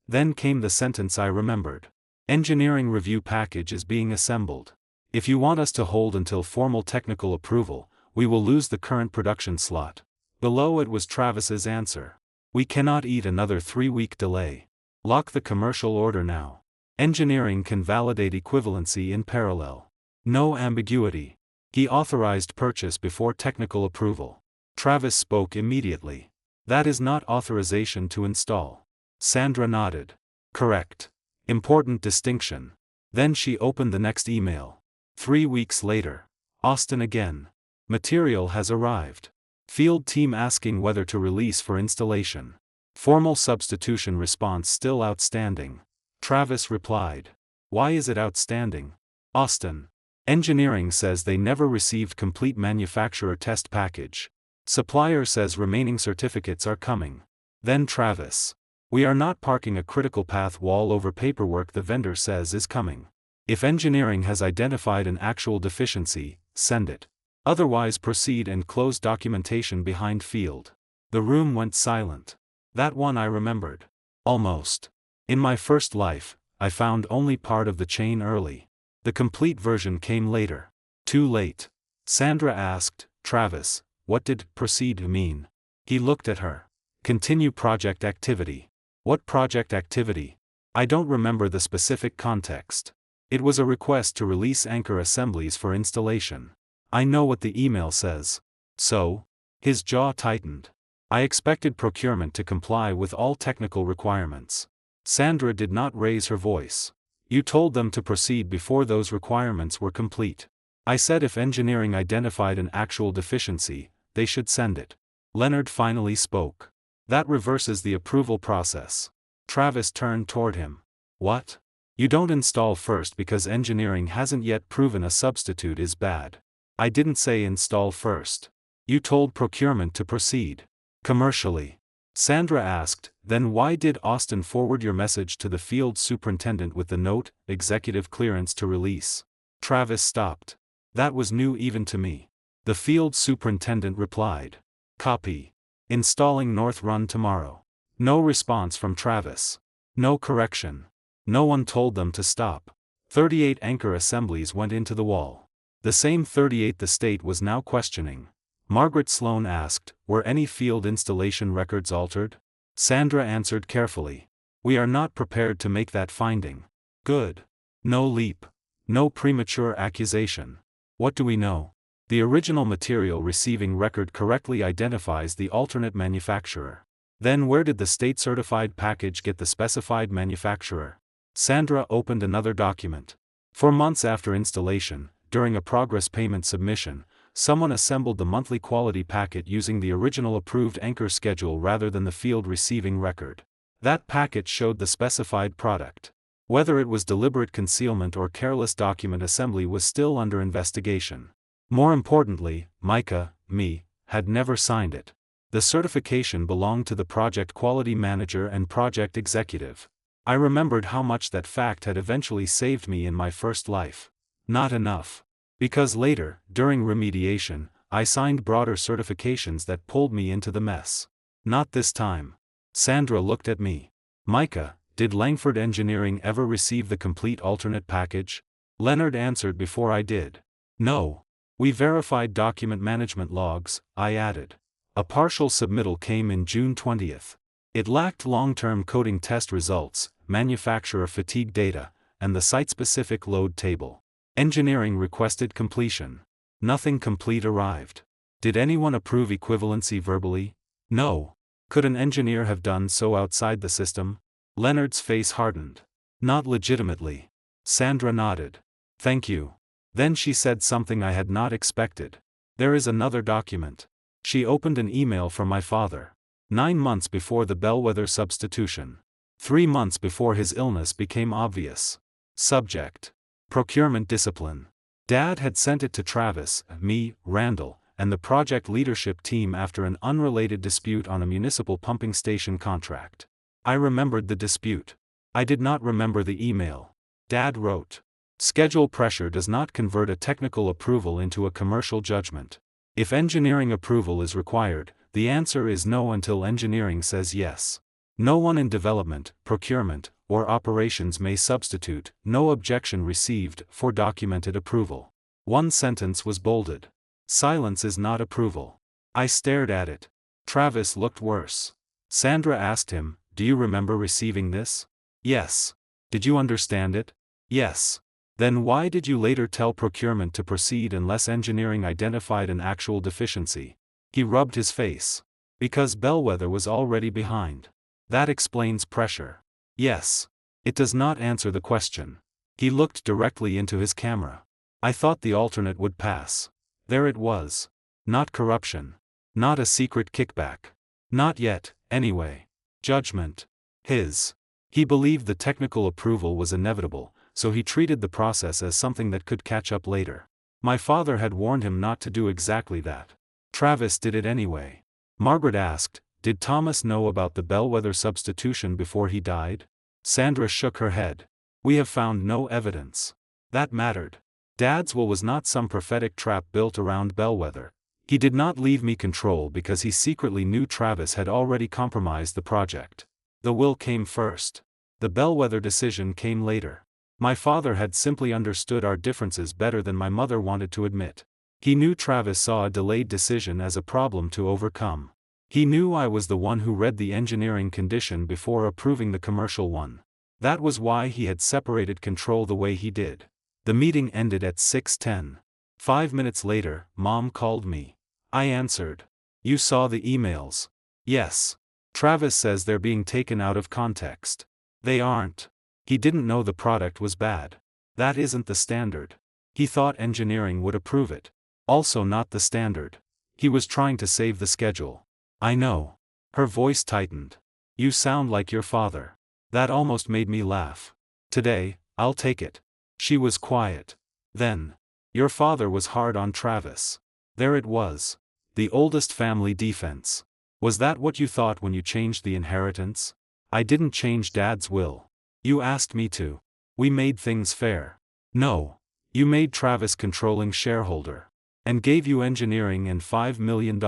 Then came the sentence I remembered. "Engineering review package is being assembled. If you want us to hold until formal technical approval, we will lose the current production slot." Below it was Travis's answer. "We cannot eat another 3-week delay. Lock the commercial order now. Engineering can validate equivalency in parallel. No ambiguity." He authorized purchase before technical approval. Travis spoke immediately. "That is not authorization to install." Sandra nodded. "Correct. Important distinction." Then she opened the next email. 3 weeks later. Austin again. "Material has arrived. Field team asking whether to release for installation. Formal substitution response still outstanding." Travis replied. "Why is it outstanding?" Austin. "Engineering says they never received complete manufacturer test package. Supplier says remaining certificates are coming." Then Travis. "We are not parking a critical path wall over paperwork the vendor says is coming. If engineering has identified an actual deficiency, send it. Otherwise proceed and close documentation behind field." The room went silent. That one I remembered. Almost. In my first life, I found only part of the chain early. The complete version came later. Too late. Sandra asked, Travis, what did proceed mean? He looked at her. Continue project activity. What project activity? I don't remember the specific context. It was a request to release anchor assemblies for installation. I know what the email says. So? His jaw tightened. I expected procurement to comply with all technical requirements. Sandra did not raise her voice. You told them to proceed before those requirements were complete. I said if engineering identified an actual deficiency, they should send it. Leonard finally spoke. That reverses the approval process. Travis turned toward him. What? You don't install first because engineering hasn't yet proven a substitute is bad. I didn't say install first. You told procurement to proceed. Commercially. Sandra asked, then why did Austin forward your message to the field superintendent with the note, executive clearance to release? Travis stopped. That was new even to me. The field superintendent replied. Copy. Installing North Run tomorrow. No response from Travis. No correction. No one told them to stop. 38 anchor assemblies went into the wall. The same 38 the state was now questioning. Margaret Sloan asked, were any field installation records altered? Sandra answered carefully. We are not prepared to make that finding. Good. No leap. No premature accusation. What do we know? The original material receiving record correctly identifies the alternate manufacturer. Then where did the state-certified package get the specified manufacturer? Sandra opened another document. For months after installation, during a progress payment submission, someone assembled the monthly quality packet using the original approved anchor schedule rather than the field receiving record. That packet showed the specified product. Whether it was deliberate concealment or careless document assembly was still under investigation. More importantly, Micah, me, had never signed it. The certification belonged to the project quality manager and project executive. I remembered how much that fact had eventually saved me in my first life. Not enough. Because later, during remediation, I signed broader certifications that pulled me into the mess. Not this time. Sandra looked at me. Micah, did Langford Engineering ever receive the complete alternate package? Leonard answered before I did. No. We verified document management logs, I added. A partial submittal came in June 20th. It lacked long-term coding test results, manufacturer fatigue data, and the site-specific load table. Engineering requested completion. Nothing complete arrived. Did anyone approve equivalency verbally? No. Could an engineer have done so outside the system? Leonard's face hardened. Not legitimately. Sandra nodded. Thank you. Then she said something I had not expected. There is another document. She opened an email from my father. 9 months before the bellwether substitution. 3 months before his illness became obvious. Subject. Procurement discipline. Dad had sent it to Travis, me, Randall, and the project leadership team after an unrelated dispute on a municipal pumping station contract. I remembered the dispute. I did not remember the email. Dad wrote. Schedule pressure does not convert a technical approval into a commercial judgment. If engineering approval is required, the answer is no until engineering says yes. No one in development, procurement, or operations may substitute, no objection received, for documented approval. One sentence was bolded. Silence is not approval. I stared at it. Travis looked worse. Sandra asked him, do you remember receiving this? Yes. Did you understand it? Yes. Then why did you later tell procurement to proceed unless engineering identified an actual deficiency? He rubbed his face. Because bellwether was already behind. That explains pressure. Yes. It does not answer the question. He looked directly into his camera. I thought the alternate would pass. There it was. Not corruption. Not a secret kickback. Not yet, anyway. Judgment. His. He believed the technical approval was inevitable, so he treated the process as something that could catch up later. My father had warned him not to do exactly that. Travis did it anyway. Margaret asked, did Thomas know about the bellwether substitution before he died? Sandra shook her head. We have found no evidence. That mattered. Dad's will was not some prophetic trap built around bellwether. He did not leave me control because he secretly knew Travis had already compromised the project. The will came first. The bellwether decision came later. My father had simply understood our differences better than my mother wanted to admit. He knew Travis saw a delayed decision as a problem to overcome. He knew I was the one who read the engineering condition before approving the commercial one. That was why he had separated control the way he did. The meeting ended at 6:10. 5 minutes later, Mom called me. I answered. "You saw the emails?" "Yes. Travis says they're being taken out of context." "They aren't. He didn't know the product was bad. That isn't the standard. He thought engineering would approve it. Also not the standard. He was trying to save the schedule." "I know." Her voice tightened. "You sound like your father." That almost made me laugh. "Today, I'll take it." She was quiet. Then, "Your father was hard on Travis." There it was. The oldest family defense. Was that what you thought when you changed the inheritance? "I didn't change Dad's will. You asked me to. We made things fair." "No. You made Travis controlling shareholder. And gave you engineering and $5 million.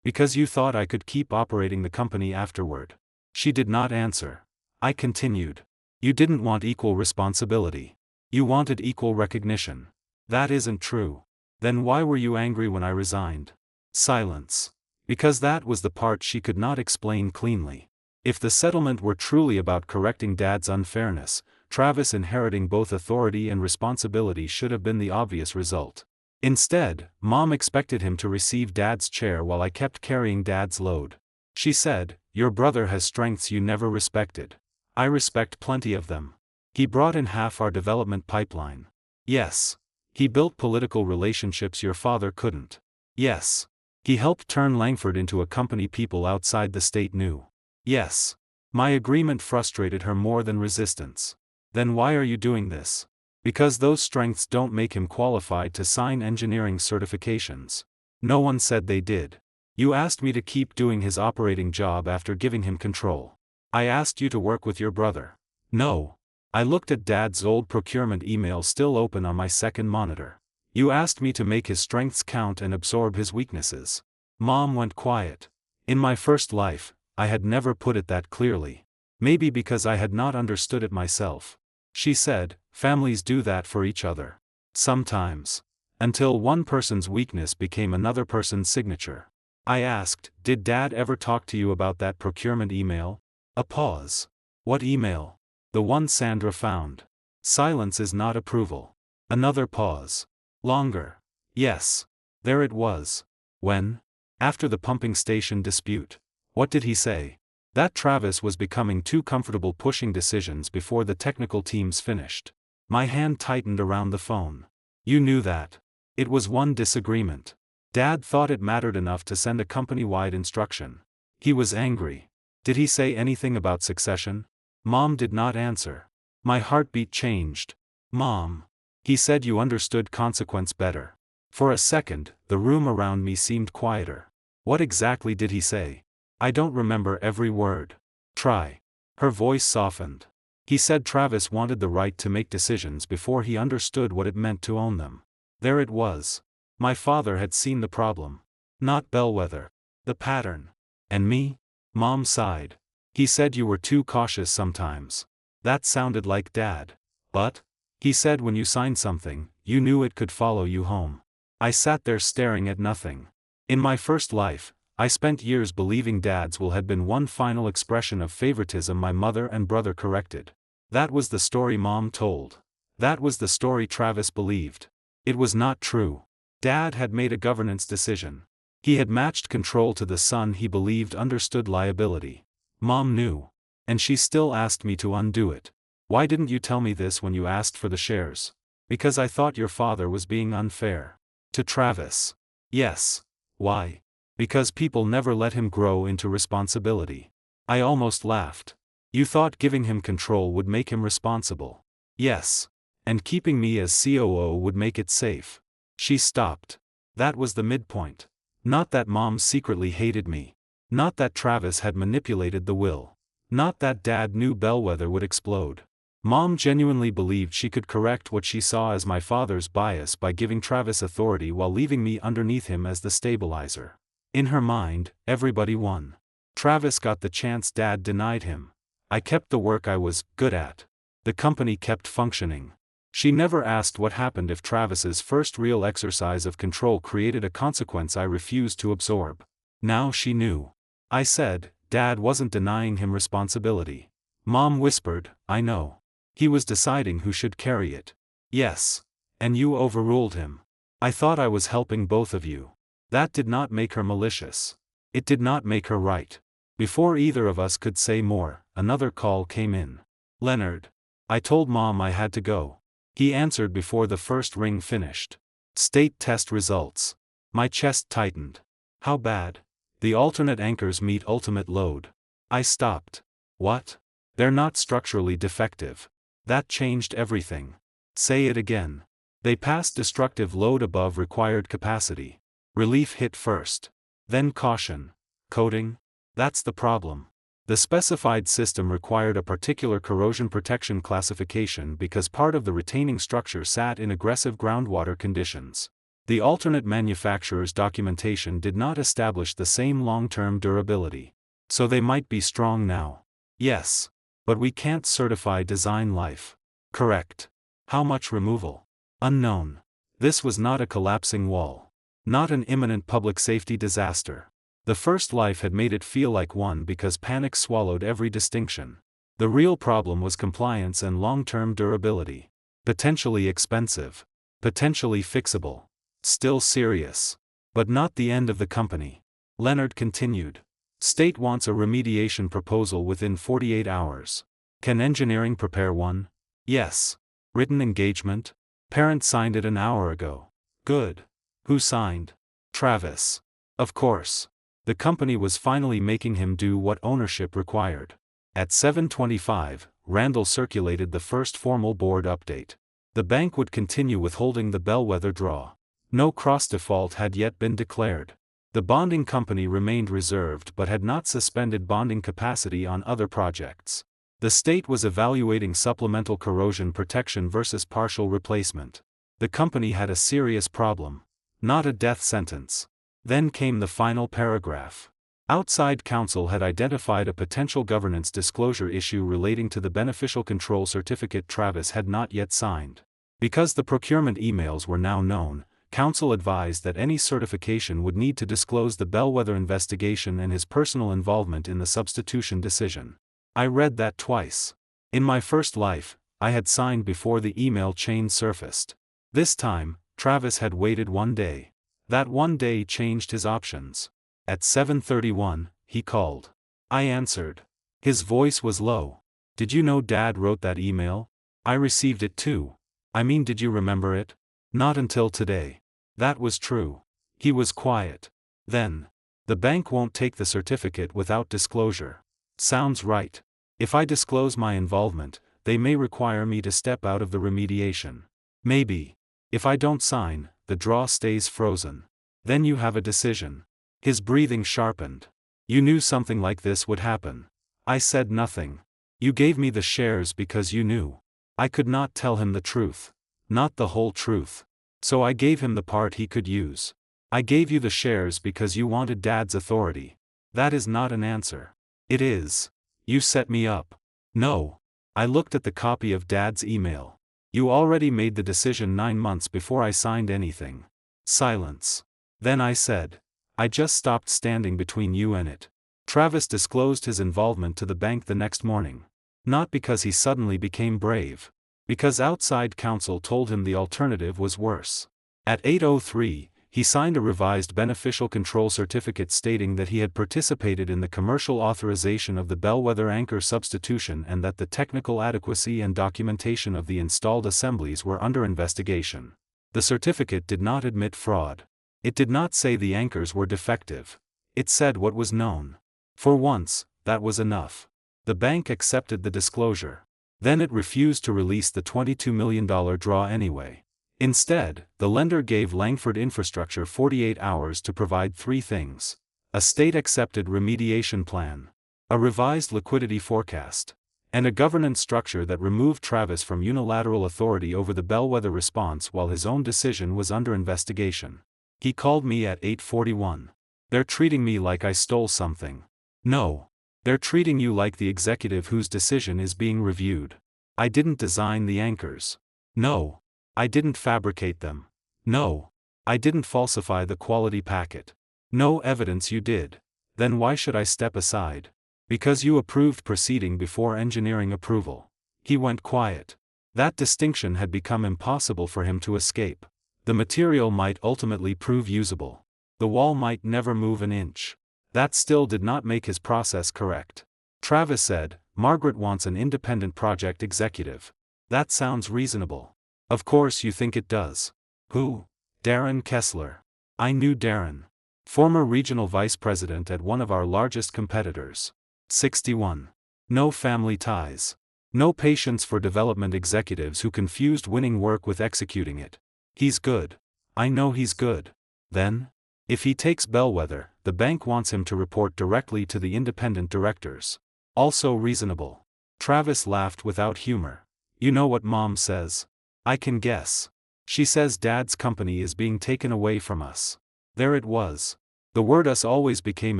Because you thought I could keep operating the company afterward." She did not answer. I continued. "You didn't want equal responsibility. You wanted equal recognition." "That isn't true." "Then why were you angry when I resigned?" Silence. Because that was the part she could not explain cleanly. If the settlement were truly about correcting Dad's unfairness, Travis inheriting both authority and responsibility should have been the obvious result. Instead, Mom expected him to receive Dad's chair while I kept carrying Dad's load. She said, "Your brother has strengths you never respected." "I respect plenty of them. He brought in half our development pipeline." "Yes. He built political relationships your father couldn't." "Yes. He helped turn Langford into a company people outside the state knew." "Yes." My agreement frustrated her more than resistance. "Then why are you doing this?" "Because those strengths don't make him qualified to sign engineering certifications." "No one said they did. You asked me to keep doing his operating job after giving him control. I asked you to work with your brother." "No." I looked at Dad's old procurement email still open on my second monitor. "You asked me to make his strengths count and absorb his weaknesses." Mom went quiet. In my first life, I had never put it that clearly. Maybe because I had not understood it myself. She said, "Families do that for each other. Sometimes. Until one person's weakness became another person's signature." I asked, "Did Dad ever talk to you about that procurement email?" A pause. "What email?" "The one Sandra found." Silence is not approval. Another pause. Longer. "Yes. There it was." "When?" "After the pumping station dispute." "What did he say?" "That Travis was becoming too comfortable pushing decisions before the technical teams finished." My hand tightened around the phone. "You knew that." "It was one disagreement. Dad thought it mattered enough to send a company-wide instruction." "He was angry." "Did he say anything about succession?" Mom did not answer. My heartbeat changed. "Mom." "He said you understood consequence better." For a second, the room around me seemed quieter. "What exactly did he say?" "I don't remember every word." "Try." Her voice softened. "He said Travis wanted the right to make decisions before he understood what it meant to own them." There it was. My father had seen the problem. Not bellwether. The pattern. "And me?" Mom sighed. "He said you were too cautious sometimes." That sounded like Dad. "But?" "He said when you signed something, you knew it could follow you home." I sat there staring at nothing. In my first life, I spent years believing Dad's will had been one final expression of favoritism my mother and brother corrected. That was the story Mom told. That was the story Travis believed. It was not true. Dad had made a governance decision. He had matched control to the son he believed understood liability. Mom knew. And she still asked me to undo it. "Why didn't you tell me this when you asked for the shares?" "Because I thought your father was being unfair." "To Travis?" "Yes." "Why?" "Because people never let him grow into responsibility." I almost laughed. "You thought giving him control would make him responsible." "Yes. And keeping me as COO would make it safe." She stopped. That was the midpoint. Not that Mom secretly hated me. Not that Travis had manipulated the will. Not that Dad knew bellwether would explode. Mom genuinely believed she could correct what she saw as my father's bias by giving Travis authority while leaving me underneath him as the stabilizer. In her mind, everybody won. Travis got the chance Dad denied him. I kept the work I was good at. The company kept functioning. She never asked what happened if Travis's first real exercise of control created a consequence I refused to absorb. Now she knew. I said, Dad wasn't denying him responsibility. Mom whispered, I know. He was deciding who should carry it. Yes. And you overruled him. I thought I was helping both of you. That did not make her malicious. It did not make her right. Before either of us could say more, another call came in. Leonard. I told Mom I had to go. He answered before the first ring finished. State test results. My chest tightened. How bad? The alternate anchors meet ultimate load. I stopped. What? They're not structurally defective. That changed everything. Say it again. They passed destructive load above required capacity. Relief hit first. Then caution. Coating? That's the problem. The specified system required a particular corrosion protection classification because part of the retaining structure sat in aggressive groundwater conditions. The alternate manufacturer's documentation did not establish the same long-term durability. So they might be strong now. Yes. But we can't certify design life. Correct. How much removal? Unknown. This was not a collapsing wall. Not an imminent public safety disaster. The first life had made it feel like one because panic swallowed every distinction. The real problem was compliance and long-term durability. Potentially expensive. Potentially fixable. Still serious. But not the end of the company. Leonard continued. State wants a remediation proposal within 48 hours. Can engineering prepare one? Yes. Written engagement? Parent signed it an hour ago. Good. Who signed? Travis. Of course. The company was finally making him do what ownership required. At 7:25, Randall circulated the first formal board update. The bank would continue withholding the bellwether draw. No cross-default had yet been declared. The bonding company remained reserved but had not suspended bonding capacity on other projects. The state was evaluating supplemental corrosion protection versus partial replacement. The company had a serious problem. Not a death sentence. Then came the final paragraph. Outside counsel had identified a potential governance disclosure issue relating to the beneficial control certificate Travis had not yet signed. Because the procurement emails were now known, counsel advised that any certification would need to disclose the bellwether investigation and his personal involvement in the substitution decision. I read that twice. In my first life, I had signed before the email chain surfaced. This time, Travis had waited one day. That one day changed his options. At 7:31, he called. I answered. His voice was low. Did you know Dad wrote that email? I received it too. I mean, did you remember it? Not until today. That was true. He was quiet. Then. The bank won't take the certificate without disclosure. Sounds right. If I disclose my involvement, they may require me to step out of the remediation. Maybe. If I don't sign, the draw stays frozen. Then you have a decision. His breathing sharpened. You knew something like this would happen. I said nothing. You gave me the shares because you knew. I could not tell him the truth. Not the whole truth. So I gave him the part he could use. I gave you the shares because you wanted Dad's authority. That is not an answer. It is. You set me up. No. I looked at the copy of Dad's email. You already made the decision 9 months before I signed anything. Silence. Then I said. I just stopped standing between you and it. Travis disclosed his involvement to the bank the next morning. Not because he suddenly became brave. Because outside counsel told him the alternative was worse. At 8:03, he signed a revised beneficial control certificate stating that he had participated in the commercial authorization of the bellwether anchor substitution and that the technical adequacy and documentation of the installed assemblies were under investigation. The certificate did not admit fraud. It did not say the anchors were defective. It said what was known. For once, that was enough. The bank accepted the disclosure. Then it refused to release the $22 million draw anyway. Instead, the lender gave Langford Infrastructure 48 hours to provide 3 things: a state-accepted remediation plan, a revised liquidity forecast, and a governance structure that removed Travis from unilateral authority over the bellwether response while his own decision was under investigation. He called me at 8:41. They're treating me like I stole something. No. They're treating you like the executive whose decision is being reviewed. I didn't design the anchors. No. I didn't fabricate them. No. I didn't falsify the quality packet. No evidence you did. Then why should I step aside? Because you approved proceeding before engineering approval. He went quiet. That distinction had become impossible for him to escape. The material might ultimately prove usable. The wall might never move an inch. That still did not make his process correct. Travis said, Margaret wants an independent project executive. That sounds reasonable. Of course you think it does. Who? Darren Kessler. I knew Darren. Former regional vice president at one of our largest competitors. 61. No family ties. No patience for development executives who confused winning work with executing it. He's good. I know he's good. Then? If he takes Bellwether, the bank wants him to report directly to the independent directors. Also reasonable. Travis laughed without humor. You know what Mom says? I can guess. She says Dad's company is being taken away from us. There it was. The word us always became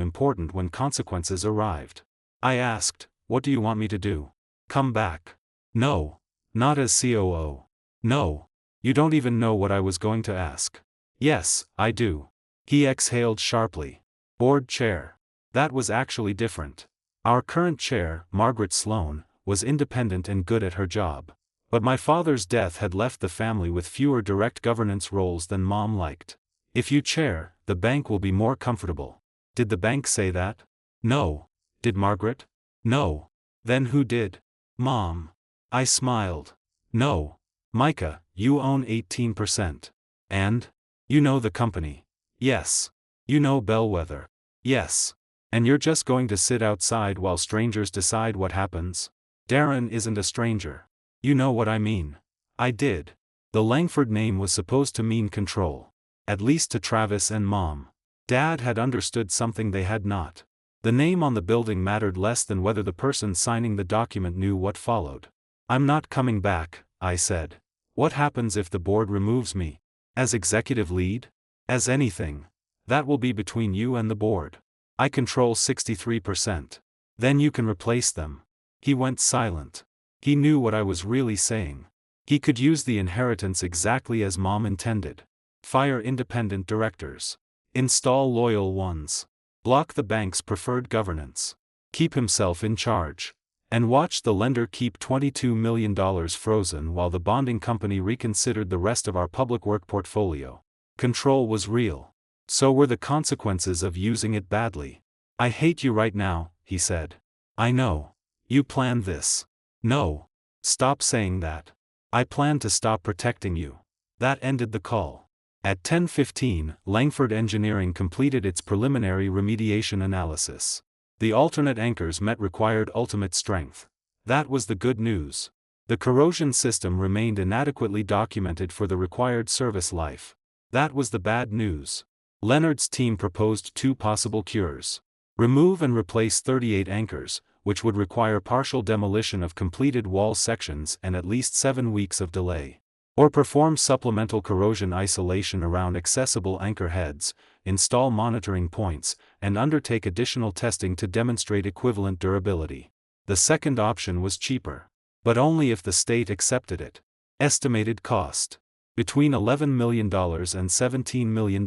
important when consequences arrived. I asked, what do you want me to do? Come back. No. Not as COO. No. You don't even know what I was going to ask. Yes, I do. He exhaled sharply. Board chair. That was actually different. Our current chair, Margaret Sloan, was independent and good at her job. But my father's death had left the family with fewer direct governance roles than Mom liked. If you chair, the bank will be more comfortable. Did the bank say that? No. Did Margaret? No. Then who did? Mom. I smiled. No. Micah, you own 18%. And? You know the company. Yes. You know Bellwether. Yes. And you're just going to sit outside while strangers decide what happens? Darren isn't a stranger. You know what I mean. I did. The Langford name was supposed to mean control. At least to Travis and Mom. Dad had understood something they had not. The name on the building mattered less than whether the person signing the document knew what followed. I'm not coming back, I said. What happens if the board removes me? As executive lead? As anything. That will be between you and the board. I control 63%. Then you can replace them. He went silent. He knew what I was really saying. He could use the inheritance exactly as Mom intended. Fire independent directors. Install loyal ones. Block the bank's preferred governance. Keep himself in charge. And watch the lender keep $22 million frozen while the bonding company reconsidered the rest of our public work portfolio. Control was real. So were the consequences of using it badly. I hate you right now, he said. I know. You planned this. No. Stop saying that. I planned to stop protecting you. That ended the call. At 10:15, Langford Engineering completed its preliminary remediation analysis. The alternate anchors met required ultimate strength. That was the good news. The corrosion system remained inadequately documented for the required service life. That was the bad news. Leonard's team proposed two possible cures. Remove and replace 38 anchors, which would require partial demolition of completed wall sections and at least 7 weeks of delay. Or perform supplemental corrosion isolation around accessible anchor heads, install monitoring points, and undertake additional testing to demonstrate equivalent durability. The second option was cheaper. But only if the state accepted it. Estimated cost. Between $11 million and $17 million.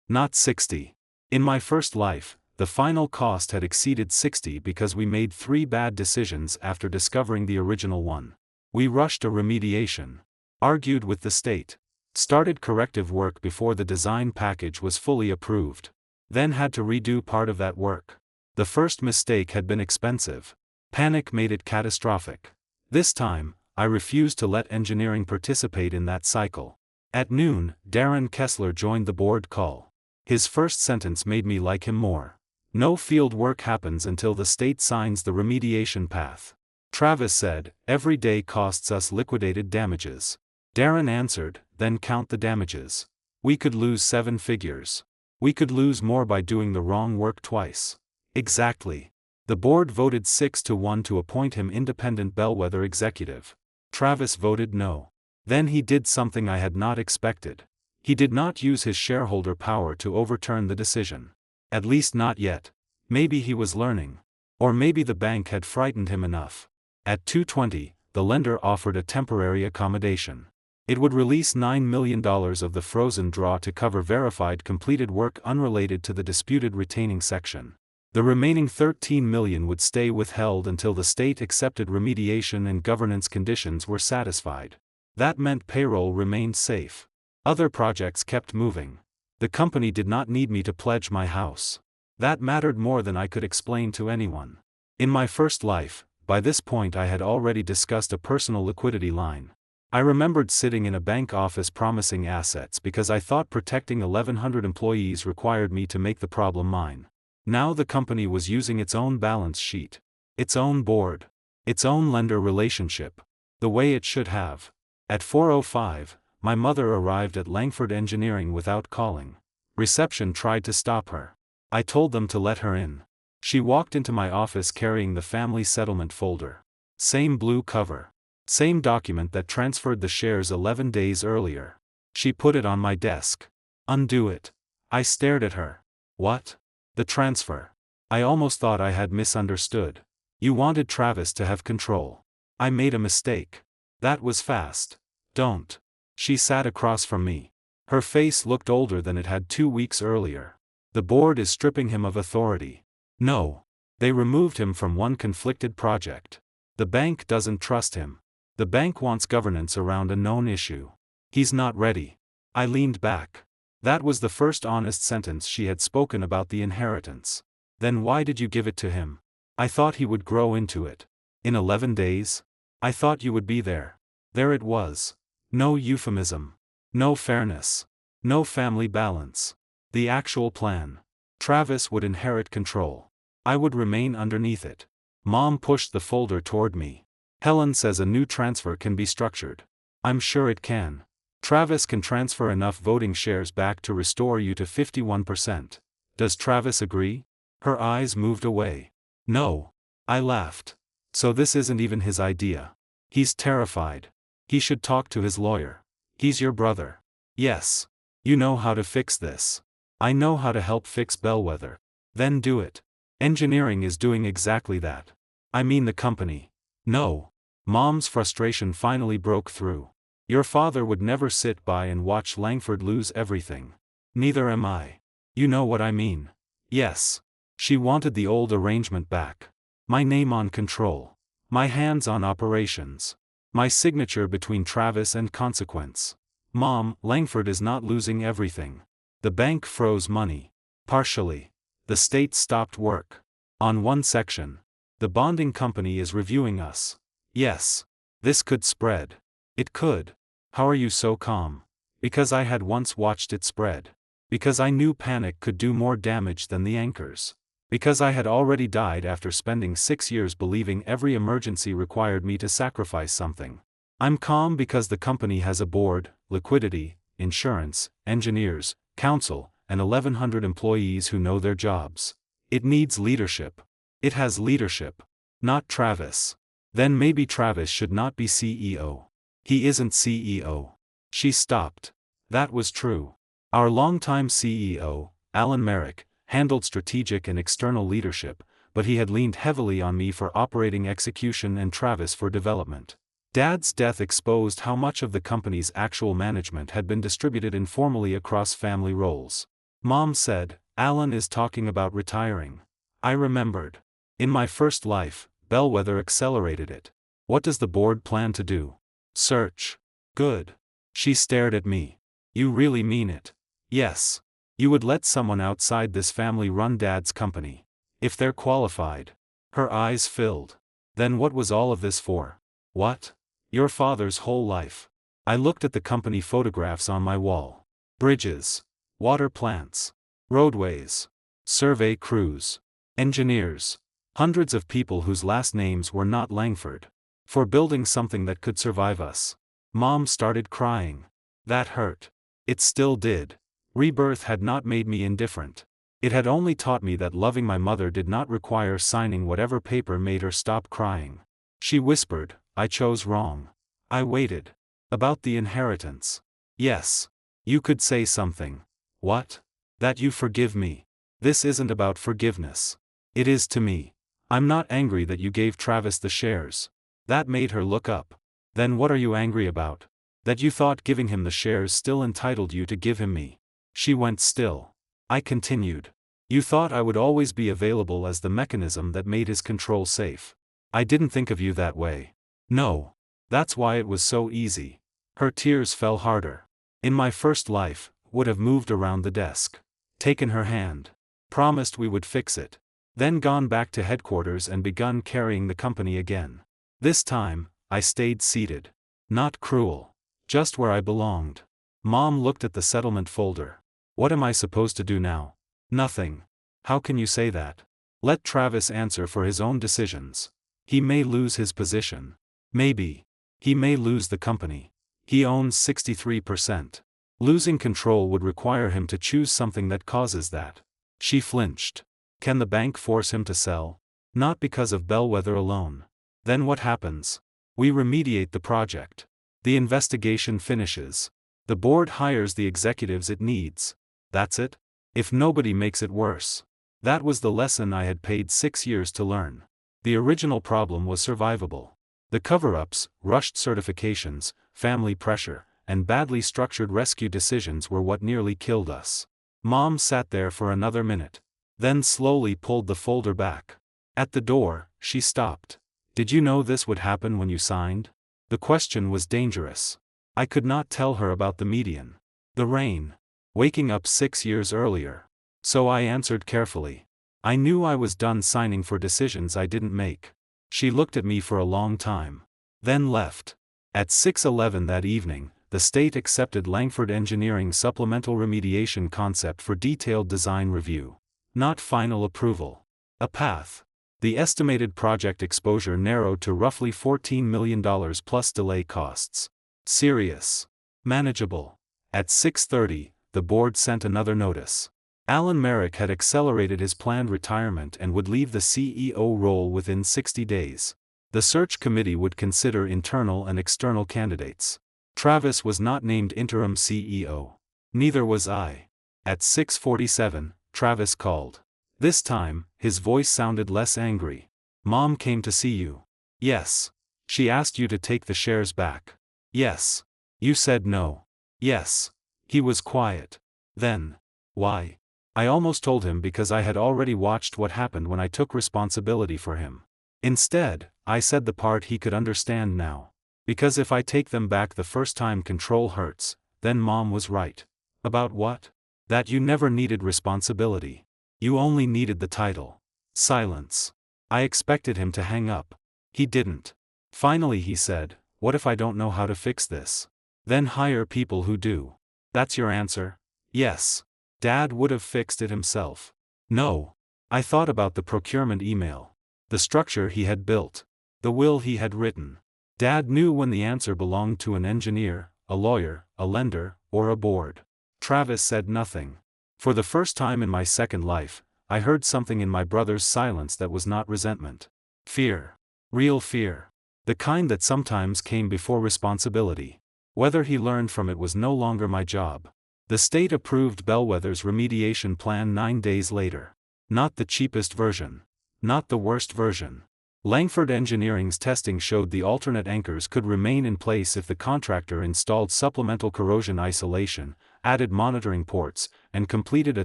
Not 60. In my first life, the final cost had exceeded 60 because we made 3 bad decisions after discovering the original one. We rushed a remediation. Argued with the state. Started corrective work before the design package was fully approved. Then had to redo part of that work. The first mistake had been expensive. Panic made it catastrophic. This time, I refused to let engineering participate in that cycle. At noon, Darren Kessler joined the board call. His first sentence made me like him more. No field work happens until the state signs the remediation path. Travis said, every day costs us liquidated damages. Darren answered, then count the damages. We could lose 7 figures. We could lose more by doing the wrong work twice. Exactly. The board voted 6-1 to appoint him independent bellwether executive. Travis voted no. Then he did something I had not expected. He did not use his shareholder power to overturn the decision. At least not yet. Maybe he was learning. Or maybe the bank had frightened him enough. At 2:20, the lender offered a temporary accommodation. It would release $9 million of the frozen draw to cover verified completed work unrelated to the disputed retaining section. The remaining $13 million would stay withheld until the state accepted remediation and governance conditions were satisfied. That meant payroll remained safe. Other projects kept moving. The company did not need me to pledge my house. That mattered more than I could explain to anyone. In my first life, by this point I had already discussed a personal liquidity line. I remembered sitting in a bank office promising assets because I thought protecting 1,100 employees required me to make the problem mine. Now the company was using its own balance sheet, its own board, its own lender relationship, the way it should have. At 4:05, my mother arrived at Langford Engineering without calling. Reception tried to stop her. I told them to let her in. She walked into my office carrying the family settlement folder. Same blue cover. Same document that transferred the shares 11 days earlier. She put it on my desk. Undo it. I stared at her. What? The transfer. I almost thought I had misunderstood. You wanted Travis to have control. I made a mistake. That was fast. Don't. She sat across from me. Her face looked older than it had 2 weeks earlier. The board is stripping him of authority. No. They removed him from one conflicted project. The bank doesn't trust him. The bank wants governance around a known issue. He's not ready. I leaned back. That was the first honest sentence she had spoken about the inheritance. Then why did you give it to him? I thought he would grow into it. In 11 days? I thought you would be there. There it was. No euphemism. No fairness. No family balance. The actual plan. Travis would inherit control. I would remain underneath it. Mom pushed the folder toward me. Helen says a new transfer can be structured. I'm sure it can. Travis can transfer enough voting shares back to restore you to 51%. Does Travis agree? Her eyes moved away. No. I laughed. So this isn't even his idea. He's terrified. He should talk to his lawyer. He's your brother. Yes. You know how to fix this. I know how to help fix Bellwether. Then do it. Engineering is doing exactly that. I mean the company. No. Mom's frustration finally broke through. Your father would never sit by and watch Langford lose everything. Neither am I. You know what I mean. Yes. She wanted the old arrangement back. My name on control. My hands on operations. My signature between Travis and consequence. Mom, Langford is not losing everything. The bank froze money. Partially. The state stopped work. On one section. The bonding company is reviewing us. Yes. This could spread. It could. How are you so calm? Because I had once watched it spread. Because I knew panic could do more damage than the anchors. Because I had already died after spending 6 years believing every emergency required me to sacrifice something. I'm calm because the company has a board, liquidity, insurance, engineers, counsel, and 1,100 employees who know their jobs. It needs leadership. It has leadership. Not Travis. Then maybe Travis should not be CEO. He isn't CEO. She stopped. That was true. Our longtime CEO, Alan Merrick, handled strategic and external leadership, but he had leaned heavily on me for operating execution and Travis for development. Dad's death exposed how much of the company's actual management had been distributed informally across family roles. Mom said, Alan is talking about retiring. I remembered. In my first life, Bellwether accelerated it. What does the board plan to do? Search. Good. She stared at me. You really mean it? Yes. You would let someone outside this family run Dad's company. If they're qualified. Her eyes filled. Then what was all of this for? What? Your father's whole life. I looked at the company photographs on my wall. Bridges. Water plants. Roadways. Survey crews. Engineers. Hundreds of people whose last names were not Langford. For building something that could survive us. Mom started crying. That hurt. It still did. Rebirth had not made me indifferent. It had only taught me that loving my mother did not require signing whatever paper made her stop crying. She whispered, I chose wrong. I waited. About the inheritance. Yes. You could say something. What? That you forgive me. This isn't about forgiveness. It is to me. I'm not angry that you gave Travis the shares. That made her look up. Then what are you angry about? That you thought giving him the shares still entitled you to give him me. She went still. I continued. You thought I would always be available as the mechanism that made his control safe. I didn't think of you that way. No. That's why it was so easy. Her tears fell harder. In my first life, would have moved around the desk. Taken her hand. Promised we would fix it. Then gone back to headquarters and begun carrying the company again. This time, I stayed seated. Not cruel. Just where I belonged. Mom looked at the settlement folder. What am I supposed to do now? Nothing. How can you say that? Let Travis answer for his own decisions. He may lose his position. Maybe. He may lose the company. He owns 63%. Losing control would require him to choose something that causes that. She flinched. Can the bank force him to sell? Not because of Bellwether alone. Then what happens? We remediate the project. The investigation finishes. The board hires the executives it needs. That's it? If nobody makes it worse. That was the lesson I had paid 6 years to learn. The original problem was survivable. The cover-ups, rushed certifications, family pressure, and badly structured rescue decisions were what nearly killed us. Mom sat there for another minute. Then slowly pulled the folder back. At the door, she stopped. Did you know this would happen when you signed? The question was dangerous. I could not tell her about the median. The rain. Waking up 6 years earlier. So I answered carefully. I knew I was done signing for decisions I didn't make. She looked at me for a long time. Then left. At 6:11 that evening, the state accepted Langford Engineering's supplemental remediation concept for detailed design review. Not final approval. A path. The estimated project exposure narrowed to roughly $14 million plus delay costs. Serious. Manageable. At 6:30, the board sent another notice. Alan Merrick had accelerated his planned retirement and would leave the CEO role within 60 days. The search committee would consider internal and external candidates. Travis was not named interim CEO. Neither was I. At 6:47, Travis called. This time, his voice sounded less angry. Mom came to see you. Yes. She asked you to take the shares back. Yes. You said no. Yes. He was quiet. Then. Why? I almost told him because I had already watched what happened when I took responsibility for him. Instead, I said the part he could understand now. Because if I take them back the first time control hurts, then Mom was right. About what? That you never needed responsibility. You only needed the title. Silence. I expected him to hang up. He didn't. Finally he said, what if I don't know how to fix this? Then hire people who do. That's your answer? Yes. Dad would have fixed it himself. No. I thought about the procurement email. The structure he had built. The will he had written. Dad knew when the answer belonged to an engineer, a lawyer, a lender, or a board. Travis said nothing. For the first time in my second life, I heard something in my brother's silence that was not resentment. Fear. Real fear. The kind that sometimes came before responsibility. Whether he learned from it was no longer my job. The state approved Bellwether's remediation plan 9 days later. Not the cheapest version. Not the worst version. Langford Engineering's testing showed the alternate anchors could remain in place if the contractor installed supplemental corrosion isolation, added monitoring ports, and completed a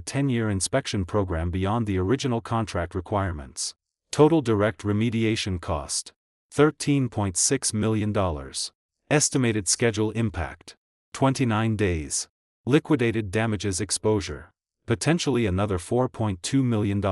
10-year inspection program beyond the original contract requirements. Total direct remediation cost. $13.6 million. Estimated schedule impact. 29 days. Liquidated damages exposure. Potentially another $4.2 million.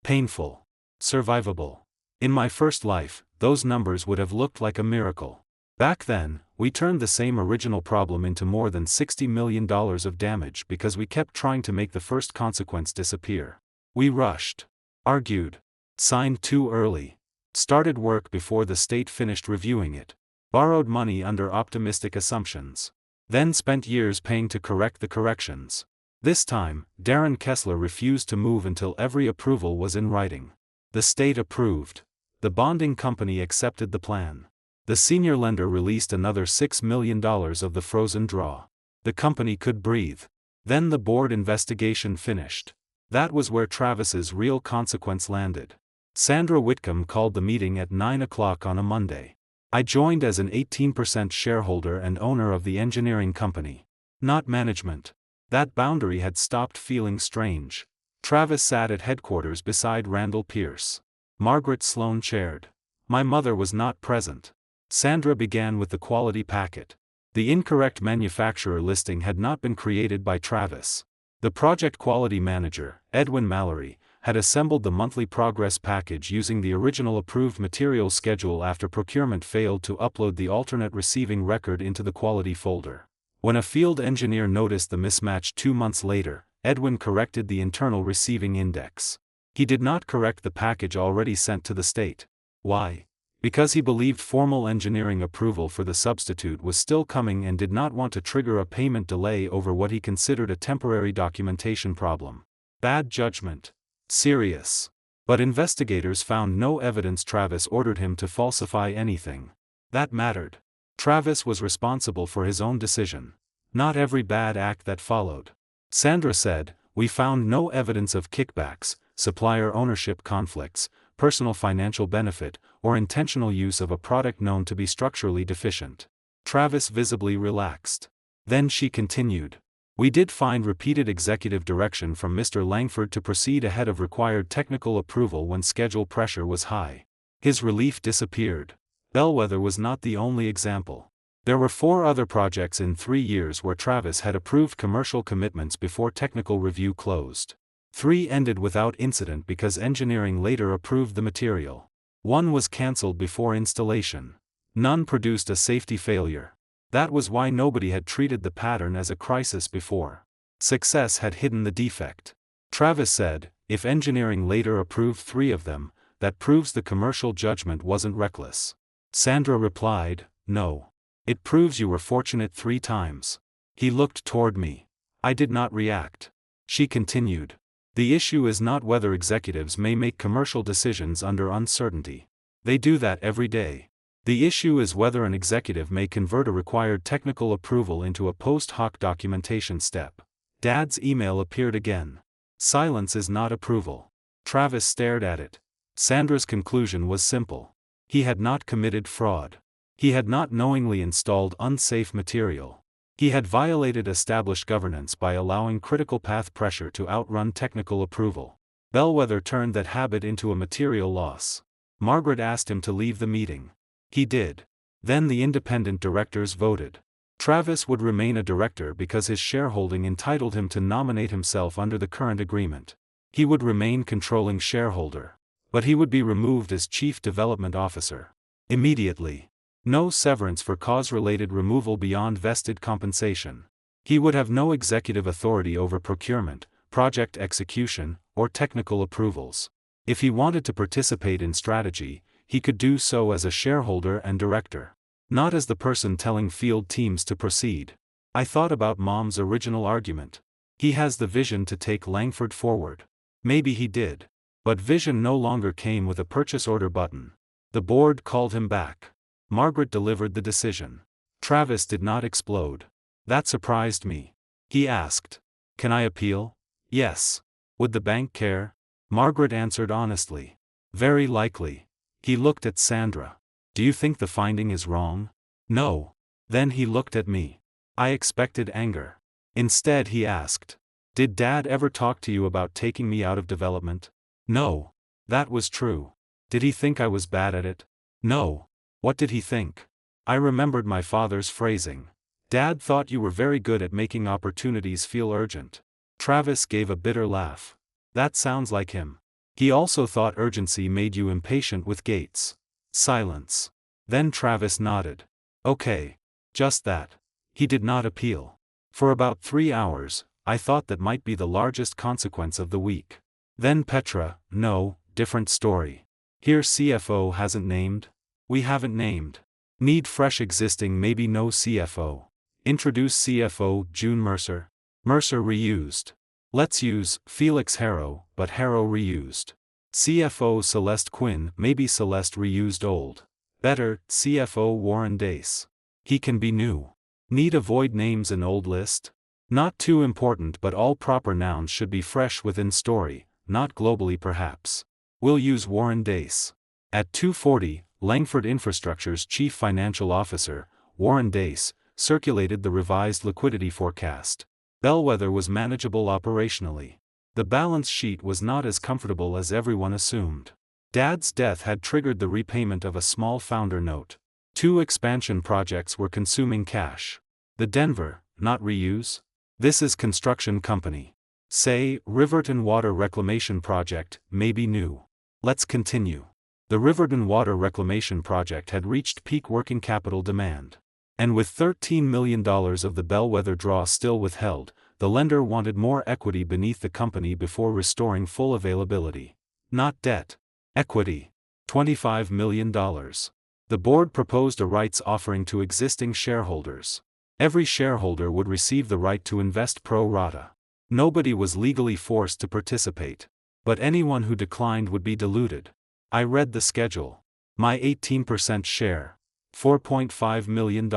Painful. Survivable. In my first life, those numbers would have looked like a miracle. Back then, we turned the same original problem into more than $60 million of damage because we kept trying to make the first consequence disappear. We rushed. Argued. Signed too early. Started work before the state finished reviewing it. Borrowed money under optimistic assumptions. Then spent years paying to correct the corrections. This time, Darren Kessler refused to move until every approval was in writing. The state approved. The bonding company accepted the plan. The senior lender released another $6 million of the frozen draw. The company could breathe. Then the board investigation finished. That was where Travis's real consequence landed. Sandra Whitcomb called the meeting at 9 o'clock on a Monday. I joined as an 18% shareholder and owner of the engineering company. Not management. That boundary had stopped feeling strange. Travis sat at headquarters beside Randall Pierce. Margaret Sloan chaired. My mother was not present. Sandra began with the quality packet. The incorrect manufacturer listing had not been created by Travis. The project quality manager, Edwin Mallory, had assembled the monthly progress package using the original approved materials schedule after procurement failed to upload the alternate receiving record into the quality folder. When a field engineer noticed the mismatch 2 months later, Edwin corrected the internal receiving index. He did not correct the package already sent to the state. Why? Because he believed formal engineering approval for the substitute was still coming and did not want to trigger a payment delay over what he considered a temporary documentation problem. Bad judgment. Serious. But investigators found no evidence Travis ordered him to falsify anything. That mattered. Travis was responsible for his own decision. Not every bad act that followed. Sandra said, "We found no evidence of kickbacks, supplier ownership conflicts, personal financial benefit, or intentional use of a product known to be structurally deficient." Travis visibly relaxed. Then she continued. "We did find repeated executive direction from Mr. Langford to proceed ahead of required technical approval when schedule pressure was high." His relief disappeared. Bellwether was not the only example. There were 4 other projects in 3 years where Travis had approved commercial commitments before technical review closed. 3 ended without incident because engineering later approved the material. 1 was cancelled before installation. None produced a safety failure. That was why nobody had treated the pattern as a crisis before. Success had hidden the defect. Travis said, "If engineering later approved 3 of them, that proves the commercial judgment wasn't reckless." Sandra replied, "No. It proves you were fortunate 3 times." He looked toward me. I did not react. She continued. "The issue is not whether executives may make commercial decisions under uncertainty. They do that every day. The issue is whether an executive may convert a required technical approval into a post hoc documentation step." Dad's email appeared again. Silence is not approval. Travis stared at it. Sandra's conclusion was simple. He had not committed fraud. He had not knowingly installed unsafe material. He had violated established governance by allowing critical path pressure to outrun technical approval. Bellwether turned that habit into a material loss. Margaret asked him to leave the meeting. He did. Then the independent directors voted. Travis would remain a director because his shareholding entitled him to nominate himself under the current agreement. He would remain controlling shareholder. But he would be removed as Chief Development Officer. Immediately. No severance for cause-related removal beyond vested compensation. He would have no executive authority over procurement, project execution, or technical approvals. If he wanted to participate in strategy, he could do so as a shareholder and director. Not as the person telling field teams to proceed. I thought about Mom's original argument. He has the vision to take Langford forward. Maybe he did. But vision no longer came with a purchase order button. The board called him back. Margaret delivered the decision. Travis did not explode. That surprised me. He asked, "Can I appeal?" "Yes." "Would the bank care?" Margaret answered honestly. "Very likely." He looked at Sandra. "Do you think the finding is wrong?" "No." Then he looked at me. I expected anger. Instead he asked, "Did Dad ever talk to you about taking me out of development?" "No." That was true. "Did he think I was bad at it?" "No." "What did he think?" I remembered my father's phrasing. "Dad thought you were very good at making opportunities feel urgent." Travis gave a bitter laugh. "That sounds like him. He also thought urgency made you impatient with Gates." Silence. Then Travis nodded. "Okay. Just that." He did not appeal. For about 3 hours, I thought that might be the largest consequence of the week. Then Petra, "No, different story. Here CFO hasn't named." "We haven't named." "Need fresh existing, maybe no CFO. Introduce CFO June Mercer." Mercer reused. "Let's use Felix Harrow, but Harrow reused." CFO Celeste Quinn, maybe Celeste reused old. Better, CFO Warren Dace. He can be new. Need avoid names in old list? Not too important, but all proper nouns should be fresh within story, not globally perhaps. We'll use Warren Dace. At 2:40, Langford Infrastructure's chief financial officer, Warren Dace, circulated the revised liquidity forecast. Bellwether was manageable operationally. The balance sheet was not as comfortable as everyone assumed. Dad's death had triggered the repayment of a small founder note. 2 expansion projects were consuming cash. The Denver, not reuse. This is construction company. Say, Riverton Water Reclamation Project, maybe new. Let's continue. The Riverton Water Reclamation Project had reached peak working capital demand. And with $13 million of the Bellwether draw still withheld, the lender wanted more equity beneath the company before restoring full availability. Not debt. Equity. $25 million. The board proposed a rights offering to existing shareholders. Every shareholder would receive the right to invest pro rata. Nobody was legally forced to participate. But anyone who declined would be diluted. I read the schedule. My 18% share. $4.5 million.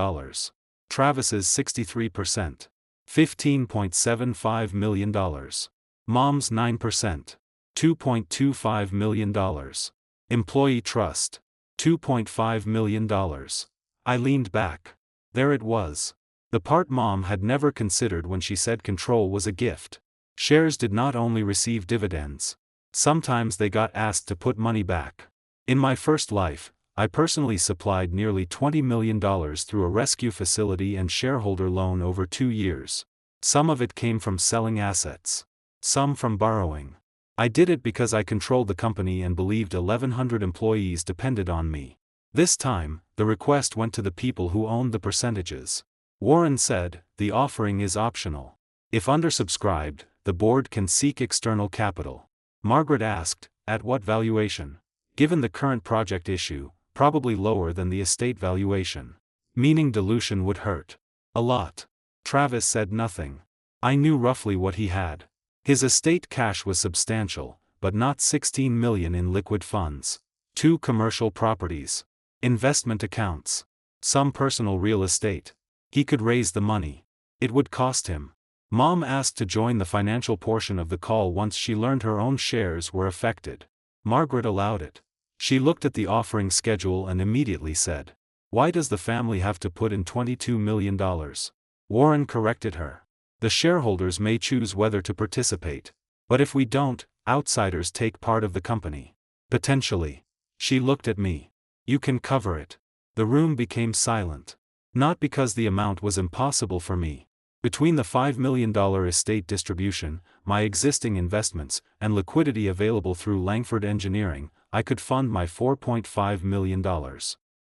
Travis's 63%. $15.75 million. Mom's 9%. $2.25 million. Employee trust. $2.5 million. I leaned back. There it was. The part Mom had never considered when she said control was a gift. Shares did not only receive dividends. Sometimes they got asked to put money back. In my first life, I personally supplied nearly $20 million through a rescue facility and shareholder loan over 2 years. Some of it came from selling assets. Some from borrowing. I did it because I controlled the company and believed 1,100 employees depended on me. This time, the request went to the people who owned the percentages. Warren said, the offering is optional. If undersubscribed, the board can seek external capital. Margaret asked, at what valuation? Given the current project issue, probably lower than the estate valuation. Meaning dilution would hurt. A lot. Travis said nothing. I knew roughly what he had. His estate cash was substantial, but not $16 million in liquid funds. 2 commercial properties. Investment accounts. Some personal real estate. He could raise the money. It would cost him. Mom asked to join the financial portion of the call once she learned her own shares were affected. Margaret allowed it. She looked at the offering schedule and immediately said, why does the family have to put in $22 million? Warren corrected her. The shareholders may choose whether to participate. But if we don't, outsiders take part of the company. Potentially. She looked at me. You can cover it. The room became silent. Not because the amount was impossible for me. Between the $5 million estate distribution, my existing investments, and liquidity available through Langford Engineering, I could fund my $4.5 million.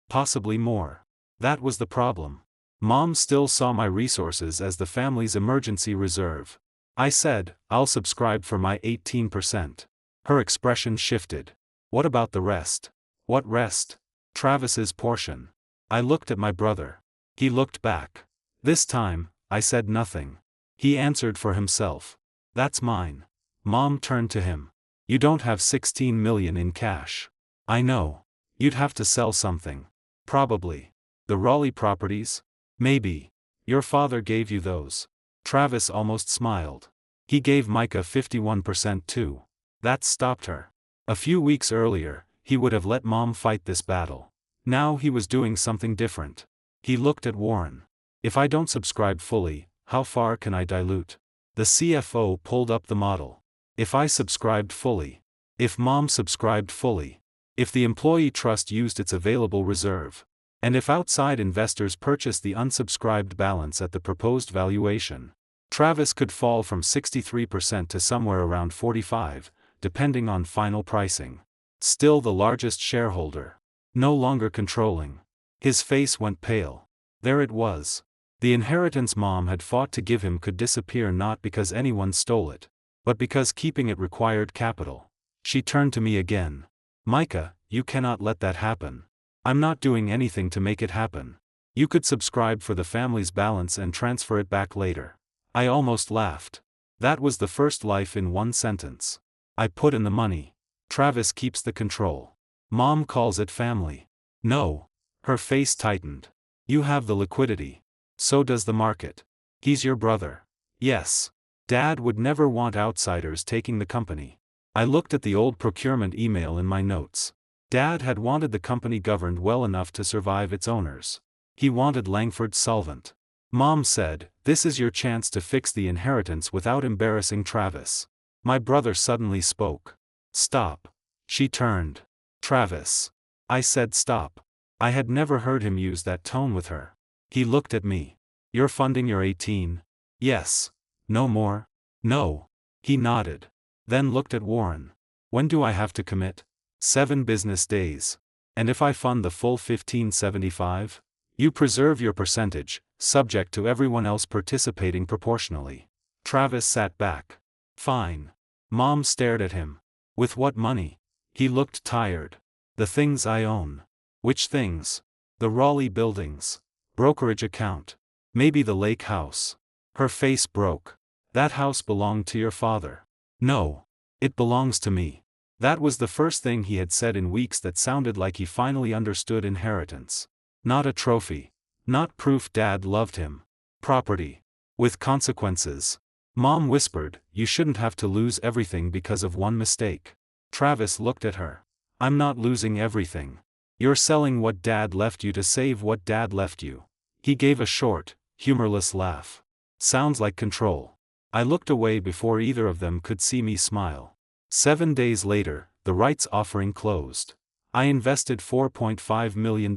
Possibly more. That was the problem. Mom still saw my resources as the family's emergency reserve. I said, I'll subscribe for my 18%. Her expression shifted. What about the rest? What rest? Travis's portion. I looked at my brother. He looked back. This time, I said nothing. He answered for himself. That's mine. Mom turned to him. You don't have $16 million in cash. I know. You'd have to sell something. Probably. The Raleigh properties? Maybe. Your father gave you those. Travis almost smiled. He gave Micah 51% too. That stopped her. A few weeks earlier, he would have let Mom fight this battle. Now he was doing something different. He looked at Warren. If I don't subscribe fully, how far can I dilute? The CFO pulled up the model. If I subscribed fully. If Mom subscribed fully. If the employee trust used its available reserve. And if outside investors purchased the unsubscribed balance at the proposed valuation. Travis could fall from 63% to somewhere around 45%, depending on final pricing. Still the largest shareholder. No longer controlling. His face went pale. There it was. The inheritance Mom had fought to give him could disappear not because anyone stole it, but because keeping it required capital. She turned to me again. Micah, you cannot let that happen. I'm not doing anything to make it happen. You could subscribe for the family's balance and transfer it back later. I almost laughed. That was the first life in one sentence. I put in the money. Travis keeps the control. Mom calls it family. No. Her face tightened. You have the liquidity. So does the market. He's your brother. Yes. Dad would never want outsiders taking the company. I looked at the old procurement email in my notes. Dad had wanted the company governed well enough to survive its owners. He wanted Langford solvent. Mom said, "This is your chance to fix the inheritance without embarrassing Travis." My brother suddenly spoke. "Stop." She turned. "Travis." I said stop. I had never heard him use that tone with her. He looked at me. "You're funding your 18? Yes. No more?" "No." He nodded. Then looked at Warren. "When do I have to commit?" 7 business days. "And if I fund the full 1575? You preserve your percentage, subject to everyone else participating proportionally." Travis sat back. "Fine." Mom stared at him. "With what money?" He looked tired. "The things I own." "Which things?" "The Raleigh buildings. Brokerage account. Maybe the lake house." Her face broke. "That house belonged to your father." "No. It belongs to me." That was the first thing he had said in weeks that sounded like he finally understood inheritance. Not a trophy. Not proof Dad loved him. Property. With consequences. Mom whispered, "You shouldn't have to lose everything because of one mistake." Travis looked at her. "I'm not losing everything. You're selling what Dad left you to save what Dad left you." He gave a short, humorless laugh. "Sounds like control." I looked away before either of them could see me smile. 7 days later, the rights offering closed. I invested $4.5 million.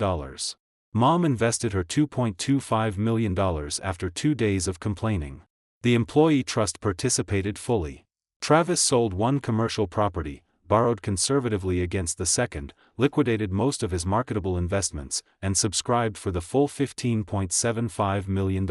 Mom invested her $2.25 million after 2 days of complaining. The employee trust participated fully. Travis sold one commercial property, borrowed conservatively against the second, liquidated most of his marketable investments, and subscribed for the full $15.75 million.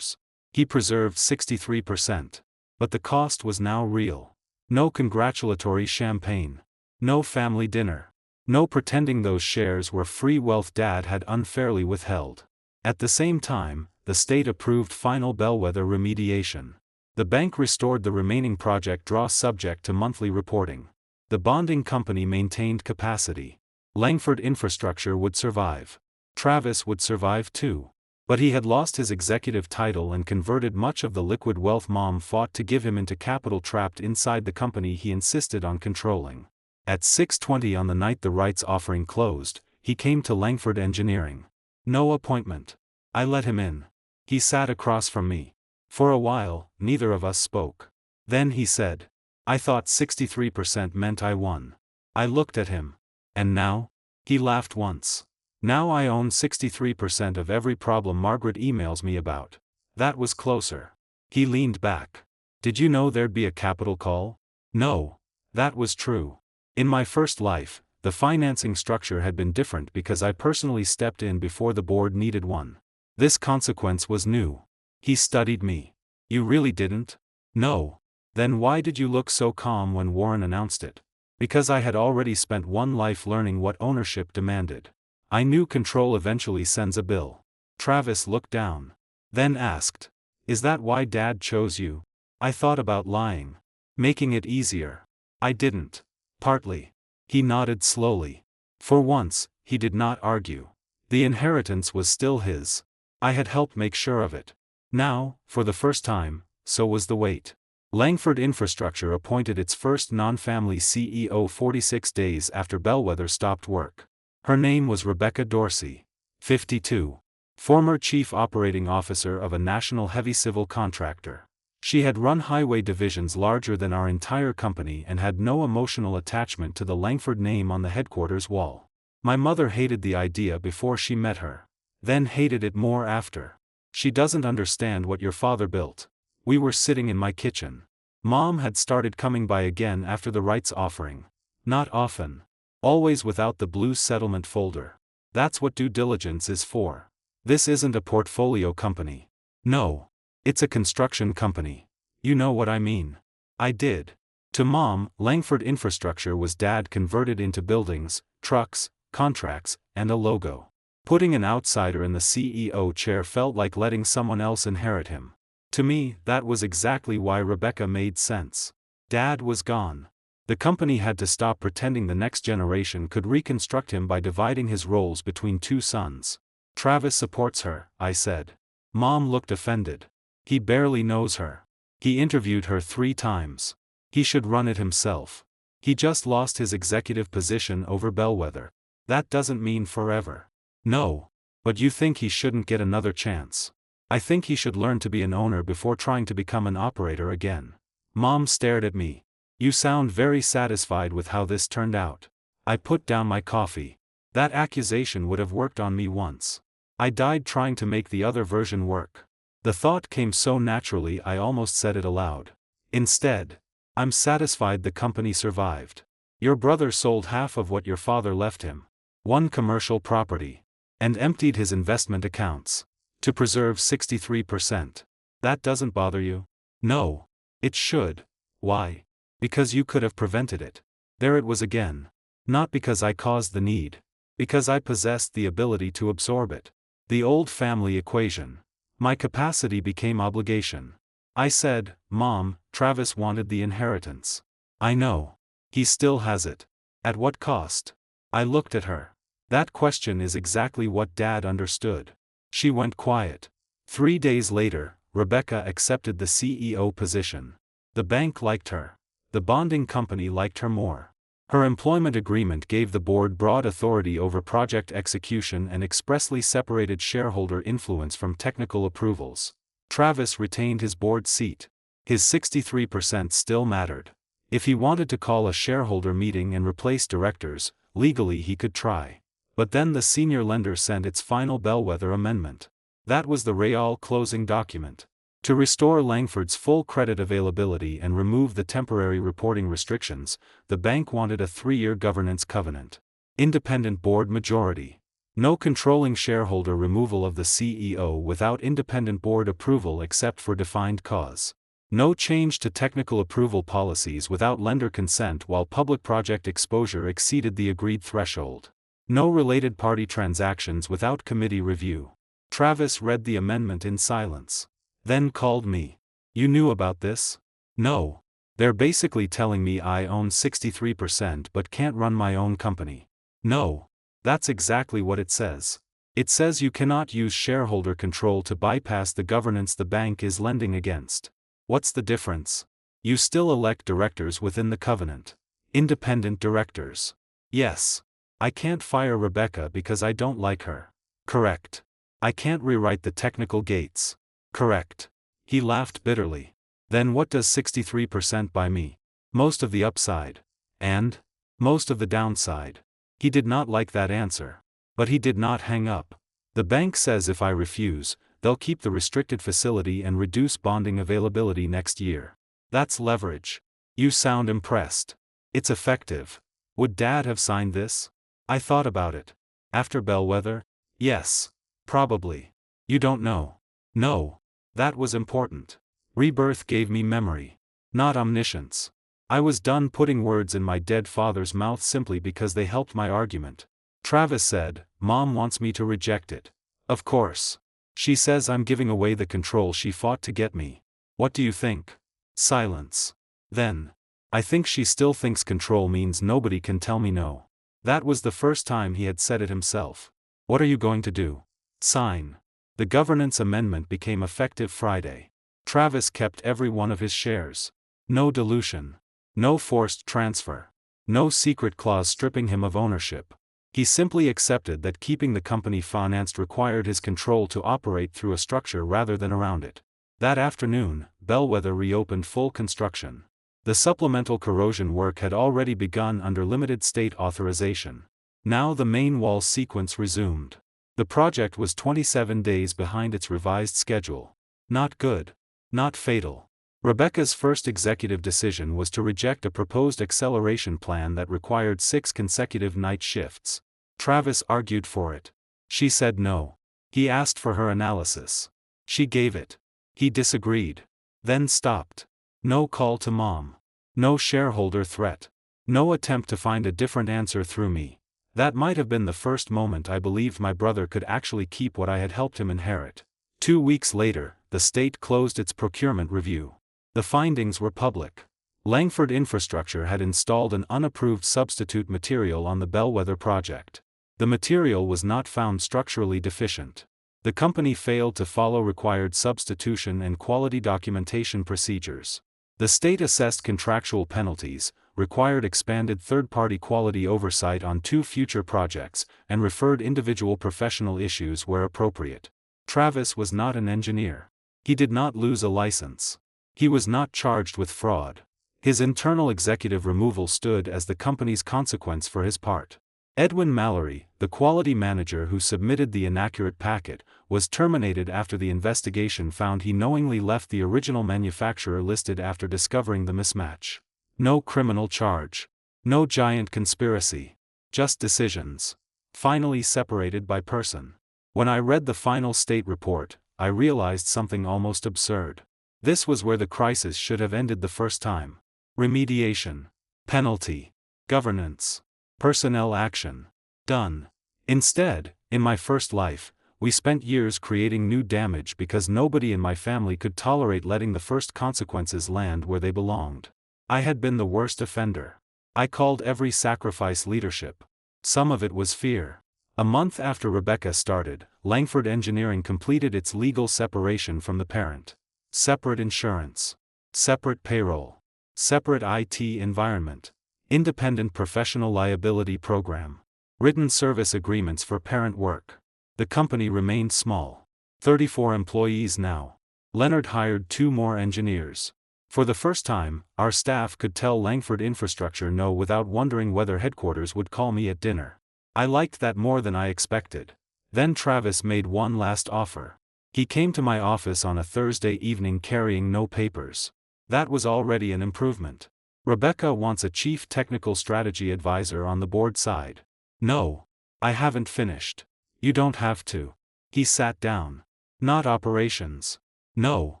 He preserved 63%. But the cost was now real. No congratulatory champagne. No family dinner. No pretending those shares were free wealth Dad had unfairly withheld. At the same time, the state approved final bellwether remediation. The bank restored the remaining project draw subject to monthly reporting. The bonding company maintained capacity. Langford Infrastructure would survive. Travis would survive too. But he had lost his executive title and converted much of the liquid wealth Mom fought to give him into capital trapped inside the company he insisted on controlling. At 6:20 on the night the rights offering closed, he came to Langford Engineering. No appointment. I let him in. He sat across from me. For a while, neither of us spoke. Then he said, "I thought 63% meant I won." I looked at him. "And now?" He laughed once. "Now I own 63% of every problem Margaret emails me about." That was closer. He leaned back. "Did you know there'd be a capital call?" "No." That was true. In my first life, the financing structure had been different because I personally stepped in before the board needed one. This consequence was new. He studied me. "You really didn't?" "No." "Then why did you look so calm when Warren announced it?" "Because I had already spent one life learning what ownership demanded. I knew control eventually sends a bill." Travis looked down. Then asked, "Is that why Dad chose you?" I thought about lying. Making it easier. I didn't. "Partly." He nodded slowly. For once, he did not argue. The inheritance was still his. I had helped make sure of it. Now, for the first time, so was the weight. Langford Infrastructure appointed its first non-family CEO 46 days after Bellwether stopped work. Her name was Rebecca Dorsey. 52. Former Chief Operating Officer of a national heavy civil contractor. She had run highway divisions larger than our entire company and had no emotional attachment to the Langford name on the headquarters wall. My mother hated the idea before she met her. Then hated it more after. "She doesn't understand what your father built." We were sitting in my kitchen. Mom had started coming by again after the rights offering. Not often. Always without the blue settlement folder. That's what due diligence is for. This isn't a portfolio company. No. It's a construction company. You know what I mean. I did. To Mom, Langford Infrastructure was Dad converted into buildings, trucks, contracts, and a logo. Putting an outsider in the CEO chair felt like letting someone else inherit him. To me, that was exactly why Rebecca made sense. Dad was gone. The company had to stop pretending the next generation could reconstruct him by dividing his roles between 2 sons. "Travis supports her," I said. Mom looked offended. "He barely knows her. He interviewed her 3 times. He should run it himself." He just lost his executive position over Bellwether. That doesn't mean forever. No. But you think he shouldn't get another chance? I think he should learn to be an owner before trying to become an operator again. Mom stared at me. You sound very satisfied with how this turned out. I put down my coffee. That accusation would have worked on me once. I died trying to make the other version work. The thought came so naturally I almost said it aloud. Instead, I'm satisfied the company survived. Your brother sold half of what your father left him. One commercial property. And emptied his investment accounts. To preserve 63%. That doesn't bother you? No. It should. Why? Because you could have prevented it. There it was again. Not because I caused the need. Because I possessed the ability to absorb it. The old family equation. My capacity became obligation. I said, Mom, Travis wanted the inheritance. I know. He still has it. At what cost? I looked at her. That question is exactly what Dad understood. She went quiet. 3 days later, Rebecca accepted the CEO position. The bank liked her. The bonding company liked her more. Her employment agreement gave the board broad authority over project execution and expressly separated shareholder influence from technical approvals. Travis retained his board seat. His 63% still mattered. If he wanted to call a shareholder meeting and replace directors, legally he could try. But then the senior lender sent its final bellwether amendment. That was the Real closing document. To restore Langford's full credit availability and remove the temporary reporting restrictions, the bank wanted a 3-year governance covenant. Independent board majority. No controlling shareholder removal of the CEO without independent board approval except for defined cause. No change to technical approval policies without lender consent while public project exposure exceeded the agreed threshold. No related party transactions without committee review. Travis read the amendment in silence. Then called me. You knew about this? No. They're basically telling me I own 63% but can't run my own company. No. That's exactly what it says. It says you cannot use shareholder control to bypass the governance the bank is lending against. What's the difference? You still elect directors within the covenant. Independent directors. Yes. I can't fire Rebecca because I don't like her. Correct. I can't rewrite the technical gates. Correct. He laughed bitterly. Then what does 63% buy me? Most of the upside. And? Most of the downside. He did not like that answer. But he did not hang up. The bank says if I refuse, they'll keep the restricted facility and reduce bonding availability next year. That's leverage. You sound impressed. It's effective. Would Dad have signed this? I thought about it. After Bellwether? Yes. Probably. You don't know. No. That was important. Rebirth gave me memory. Not omniscience. I was done putting words in my dead father's mouth simply because they helped my argument. Travis said, Mom wants me to reject it. Of course. She says I'm giving away the control she fought to get me. What do you think? Silence. Then. I think she still thinks control means nobody can tell me no. That was the first time he had said it himself. What are you going to do? Sign. The governance amendment became effective Friday. Travis kept every one of his shares. No dilution. No forced transfer. No secret clause stripping him of ownership. He simply accepted that keeping the company financed required his control to operate through a structure rather than around it. That afternoon, Bellwether reopened full construction. The supplemental corrosion work had already begun under limited state authorization. Now the main wall sequence resumed. The project was 27 days behind its revised schedule. Not good. Not fatal. Rebecca's first executive decision was to reject a proposed acceleration plan that required 6 consecutive night shifts. Travis argued for it. She said no. He asked for her analysis. She gave it. He disagreed. Then stopped. No call to Mom. No shareholder threat. No attempt to find a different answer through me. That might have been the first moment I believed my brother could actually keep what I had helped him inherit. 2 weeks later, the state closed its procurement review. The findings were public. Langford Infrastructure had installed an unapproved substitute material on the Bellwether project. The material was not found structurally deficient. The company failed to follow required substitution and quality documentation procedures. The state assessed contractual penalties, required expanded third-party quality oversight on 2 future projects, and referred individual professional issues where appropriate. Travis was not an engineer. He did not lose a license. He was not charged with fraud. His internal executive removal stood as the company's consequence for his part. Edwin Mallory, the quality manager who submitted the inaccurate packet, was terminated after the investigation found he knowingly left the original manufacturer listed after discovering the mismatch. No criminal charge. No giant conspiracy. Just decisions. Finally separated by person. When I read the final state report, I realized something almost absurd. This was where the crisis should have ended the first time. Remediation. Penalty. Governance. Personnel action. Done. Instead, in my first life, we spent years creating new damage because nobody in my family could tolerate letting the first consequences land where they belonged. I had been the worst offender. I called every sacrifice leadership. Some of it was fear. A month after Rebecca started, Langford Engineering completed its legal separation from the parent. Separate insurance. Separate payroll. Separate IT environment. Independent professional liability program. Written service agreements for parent work. The company remained small. 34 employees now. Leonard hired 2 more engineers. For the first time, our staff could tell Langford Infrastructure no without wondering whether headquarters would call me at dinner. I liked that more than I expected. Then Travis made one last offer. He came to my office on a Thursday evening carrying no papers. That was already an improvement. Rebecca wants a chief technical strategy advisor on the board side. No. I haven't finished. You don't have to. He sat down. Not operations. No.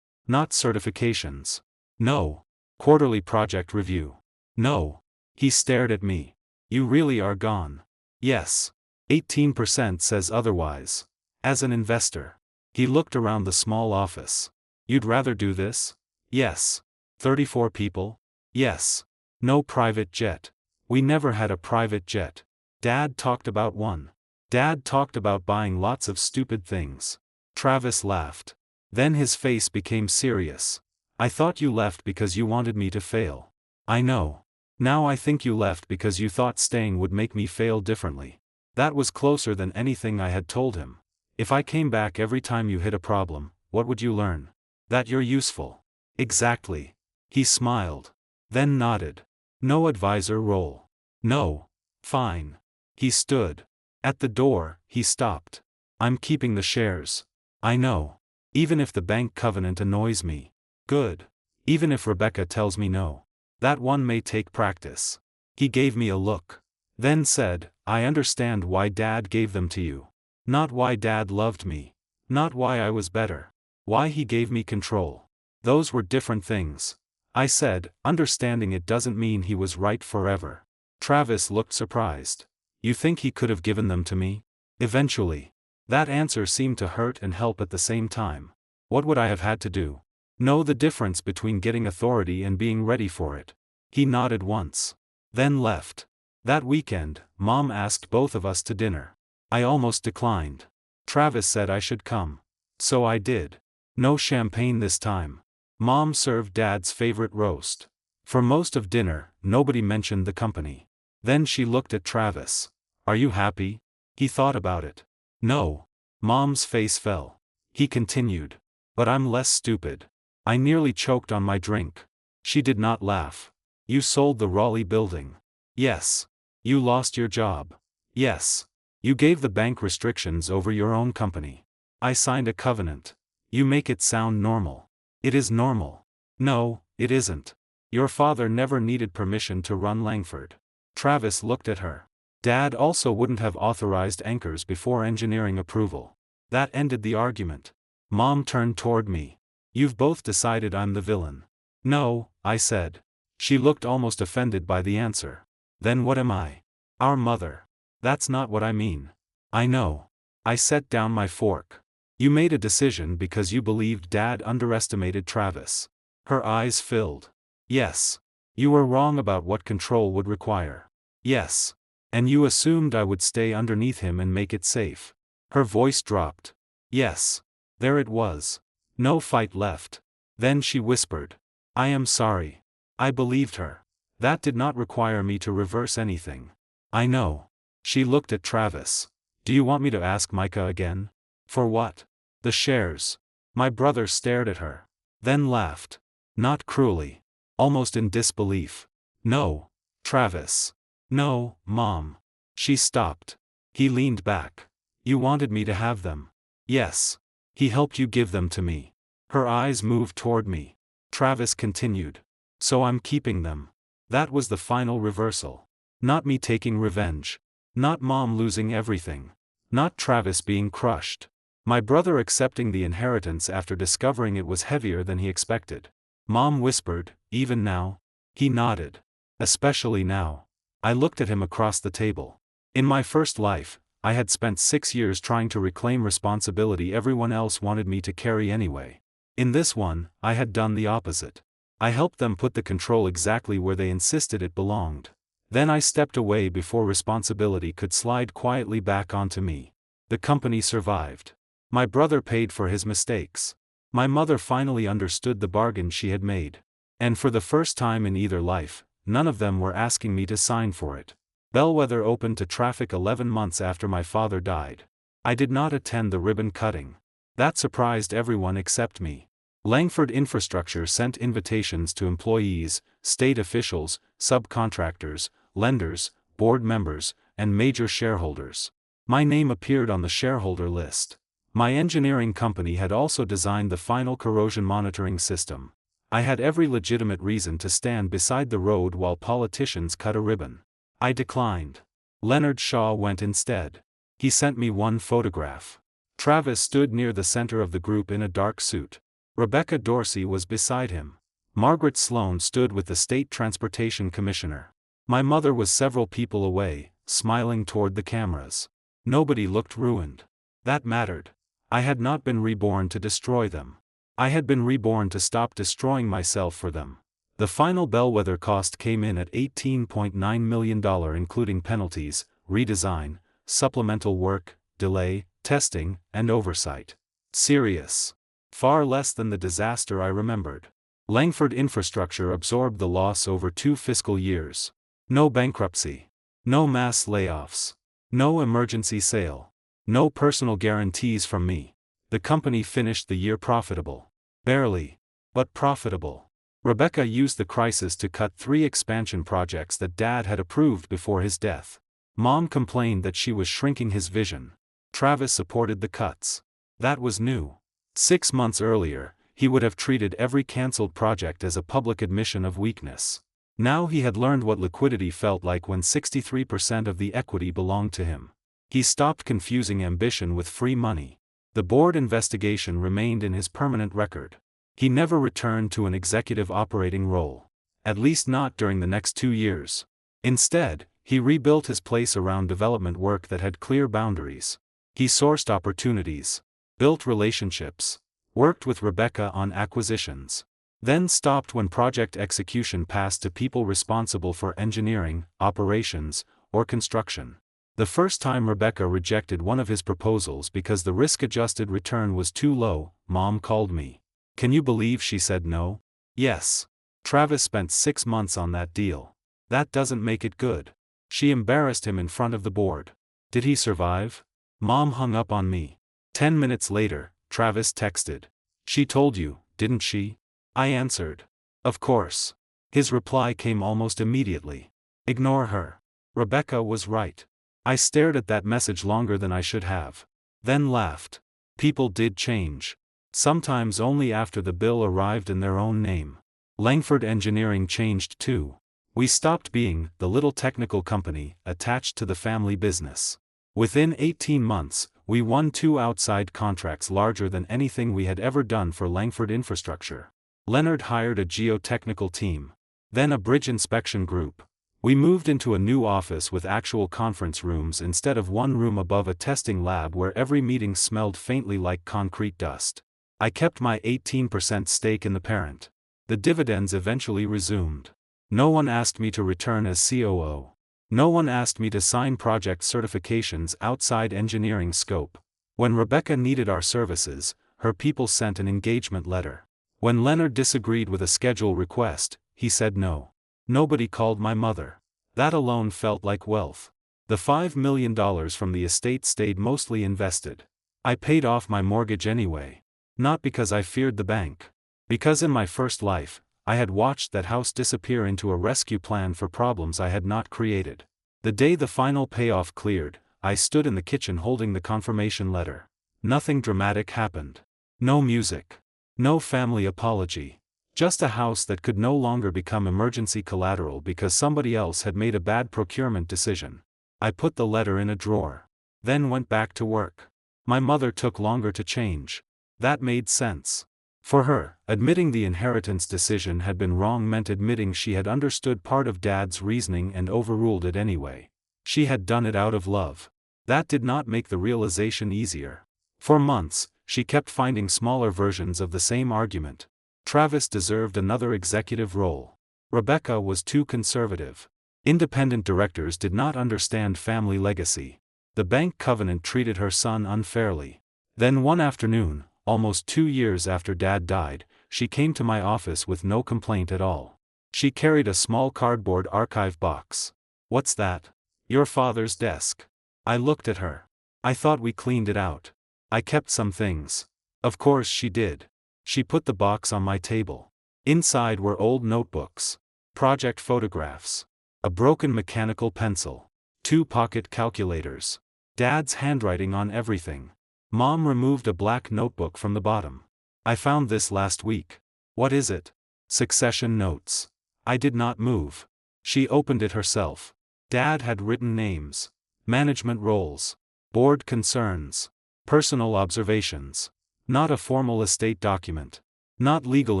Not certifications. No. Quarterly project review. No. He stared at me. You really are gone. Yes. 18% says otherwise. As an investor. He looked around the small office. You'd rather do this? Yes. 34 people? Yes. No private jet. We never had a private jet. Dad talked about one. Dad talked about buying lots of stupid things. Travis laughed. Then his face became serious. I thought you left because you wanted me to fail. I know. Now I think you left because you thought staying would make me fail differently. That was closer than anything I had told him. If I came back every time you hit a problem, what would you learn? That you're useful. Exactly. He smiled. Then nodded. No advisor role. No. Fine. He stood. At the door, he stopped. I'm keeping the shares. I know. Even if the bank covenant annoys me. Good. Even if Rebecca tells me no. That one may take practice. He gave me a look. Then said, I understand why Dad gave them to you. Not why Dad loved me. Not why I was better. Why he gave me control. Those were different things. I said, understanding it doesn't mean he was right forever. Travis looked surprised. You think he could have given them to me? Eventually. That answer seemed to hurt and help at the same time. What would I have had to do? Know the difference between getting authority and being ready for it. He nodded once. Then left. That weekend, Mom asked both of us to dinner. I almost declined. Travis said I should come. So I did. No champagne this time. Mom served Dad's favorite roast. For most of dinner, nobody mentioned the company. Then she looked at Travis. Are you happy? He thought about it. No. Mom's face fell. He continued. But I'm less stupid. I nearly choked on my drink. She did not laugh. You sold the Raleigh building. Yes. You lost your job. Yes. You gave the bank restrictions over your own company. I signed a covenant. You make it sound normal. It is normal. No, it isn't. Your father never needed permission to run Langford. Travis looked at her. Dad also wouldn't have authorized anchors before engineering approval. That ended the argument. Mom turned toward me. You've both decided I'm the villain. No, I said. She looked almost offended by the answer. Then what am I? Our mother. That's not what I mean. I know. I set down my fork. You made a decision because you believed Dad underestimated Travis. Her eyes filled. Yes. You were wrong about what control would require. Yes. And you assumed I would stay underneath him and make it safe. Her voice dropped. Yes. There it was. No fight left. Then she whispered. I am sorry. I believed her. That did not require me to reverse anything. I know. She looked at Travis. Do you want me to ask Micah again? For what? The shares. My brother stared at her. Then laughed. Not cruelly. Almost in disbelief. No, Travis. No, Mom. She stopped. He leaned back. You wanted me to have them. Yes. He helped you give them to me. Her eyes moved toward me. Travis continued. So I'm keeping them. That was the final reversal. Not me taking revenge. Not Mom losing everything. Not Travis being crushed. My brother accepting the inheritance after discovering it was heavier than he expected. Mom whispered, even now? He nodded. Especially now. I looked at him across the table. In my first life, I had spent 6 years trying to reclaim responsibility everyone else wanted me to carry anyway. In this one, I had done the opposite. I helped them put the control exactly where they insisted it belonged. Then I stepped away before responsibility could slide quietly back onto me. The company survived. My brother paid for his mistakes. My mother finally understood the bargain she had made. And for the first time in either life, none of them were asking me to sign for it. Bellwether opened to traffic 11 months after my father died. I did not attend the ribbon cutting. That surprised everyone except me. Langford Infrastructure sent invitations to employees, state officials, subcontractors, lenders, board members, and major shareholders. My name appeared on the shareholder list. My engineering company had also designed the final corrosion monitoring system. I had every legitimate reason to stand beside the road while politicians cut a ribbon. I declined. Leonard Shaw went instead. He sent me one photograph. Travis stood near the center of the group in a dark suit. Rebecca Dorsey was beside him. Margaret Sloan stood with the State Transportation Commissioner. My mother was several people away, smiling toward the cameras. Nobody looked ruined. That mattered. I had not been reborn to destroy them. I had been reborn to stop destroying myself for them. The final bellwether cost came in at $18.9 million including penalties, redesign, supplemental work, delay, testing, and oversight. Serious. Far less than the disaster I remembered. Langford Infrastructure absorbed the loss over 2 fiscal years. No bankruptcy. No mass layoffs. No emergency sale. No personal guarantees from me. The company finished the year profitable. Barely. But profitable. Rebecca used the crisis to cut 3 expansion projects that Dad had approved before his death. Mom complained that she was shrinking his vision. Travis supported the cuts. That was new. 6 months earlier, he would have treated every cancelled project as a public admission of weakness. Now he had learned what liquidity felt like when 63% of the equity belonged to him. He stopped confusing ambition with free money. The board investigation remained in his permanent record. He never returned to an executive operating role. At least not during the next 2 years. Instead, he rebuilt his place around development work that had clear boundaries. He sourced opportunities. Built relationships. Worked with Rebecca on acquisitions. Then stopped when project execution passed to people responsible for engineering, operations, or construction. The first time Rebecca rejected one of his proposals because the risk-adjusted return was too low, Mom called me. Can you believe she said no? Yes. Travis spent 6 months on that deal. That doesn't make it good. She embarrassed him in front of the board. Did he survive? Mom hung up on me. 10 minutes later, Travis texted. She told you, didn't she? I answered. Of course. His reply came almost immediately. Ignore her. Rebecca was right. I stared at that message longer than I should have. Then laughed. People did change. Sometimes only after the bill arrived in their own name. Langford Engineering changed too. We stopped being the little technical company attached to the family business. Within 18 months, we won 2 outside contracts larger than anything we had ever done for Langford Infrastructure. Leonard hired a geotechnical team. Then a bridge inspection group. We moved into a new office with actual conference rooms instead of one room above a testing lab where every meeting smelled faintly like concrete dust. I kept my 18% stake in the parent. The dividends eventually resumed. No one asked me to return as COO. No one asked me to sign project certifications outside engineering scope. When Rebecca needed our services, her people sent an engagement letter. When Leonard disagreed with a schedule request, he said no. Nobody called my mother. That alone felt like wealth. The $5 million from the estate stayed mostly invested. I paid off my mortgage anyway. Not because I feared the bank. Because in my first life, I had watched that house disappear into a rescue plan for problems I had not created. The day the final payoff cleared, I stood in the kitchen holding the confirmation letter. Nothing dramatic happened. No music. No family apology. Just a house that could no longer become emergency collateral because somebody else had made a bad procurement decision. I put the letter in a drawer. Then went back to work. My mother took longer to change. That made sense. For her, admitting the inheritance decision had been wrong meant admitting she had understood part of Dad's reasoning and overruled it anyway. She had done it out of love. That did not make the realization easier. For months, she kept finding smaller versions of the same argument. Travis deserved another executive role. Rebecca was too conservative. Independent directors did not understand family legacy. The bank covenant treated her son unfairly. Then one afternoon, almost 2 years after Dad died, she came to my office with no complaint at all. She carried a small cardboard archive box. "What's that?" "Your father's desk." I looked at her. "I thought we cleaned it out." "I kept some things." Of course she did. She put the box on my table. Inside were old notebooks, project photographs, a broken mechanical pencil, 2 pocket calculators, Dad's handwriting on everything. Mom removed a black notebook from the bottom. "I found this last week." "What is it?" "Succession notes." I did not move. She opened it herself. Dad had written names, management roles, board concerns, personal observations. Not a formal estate document. Not legal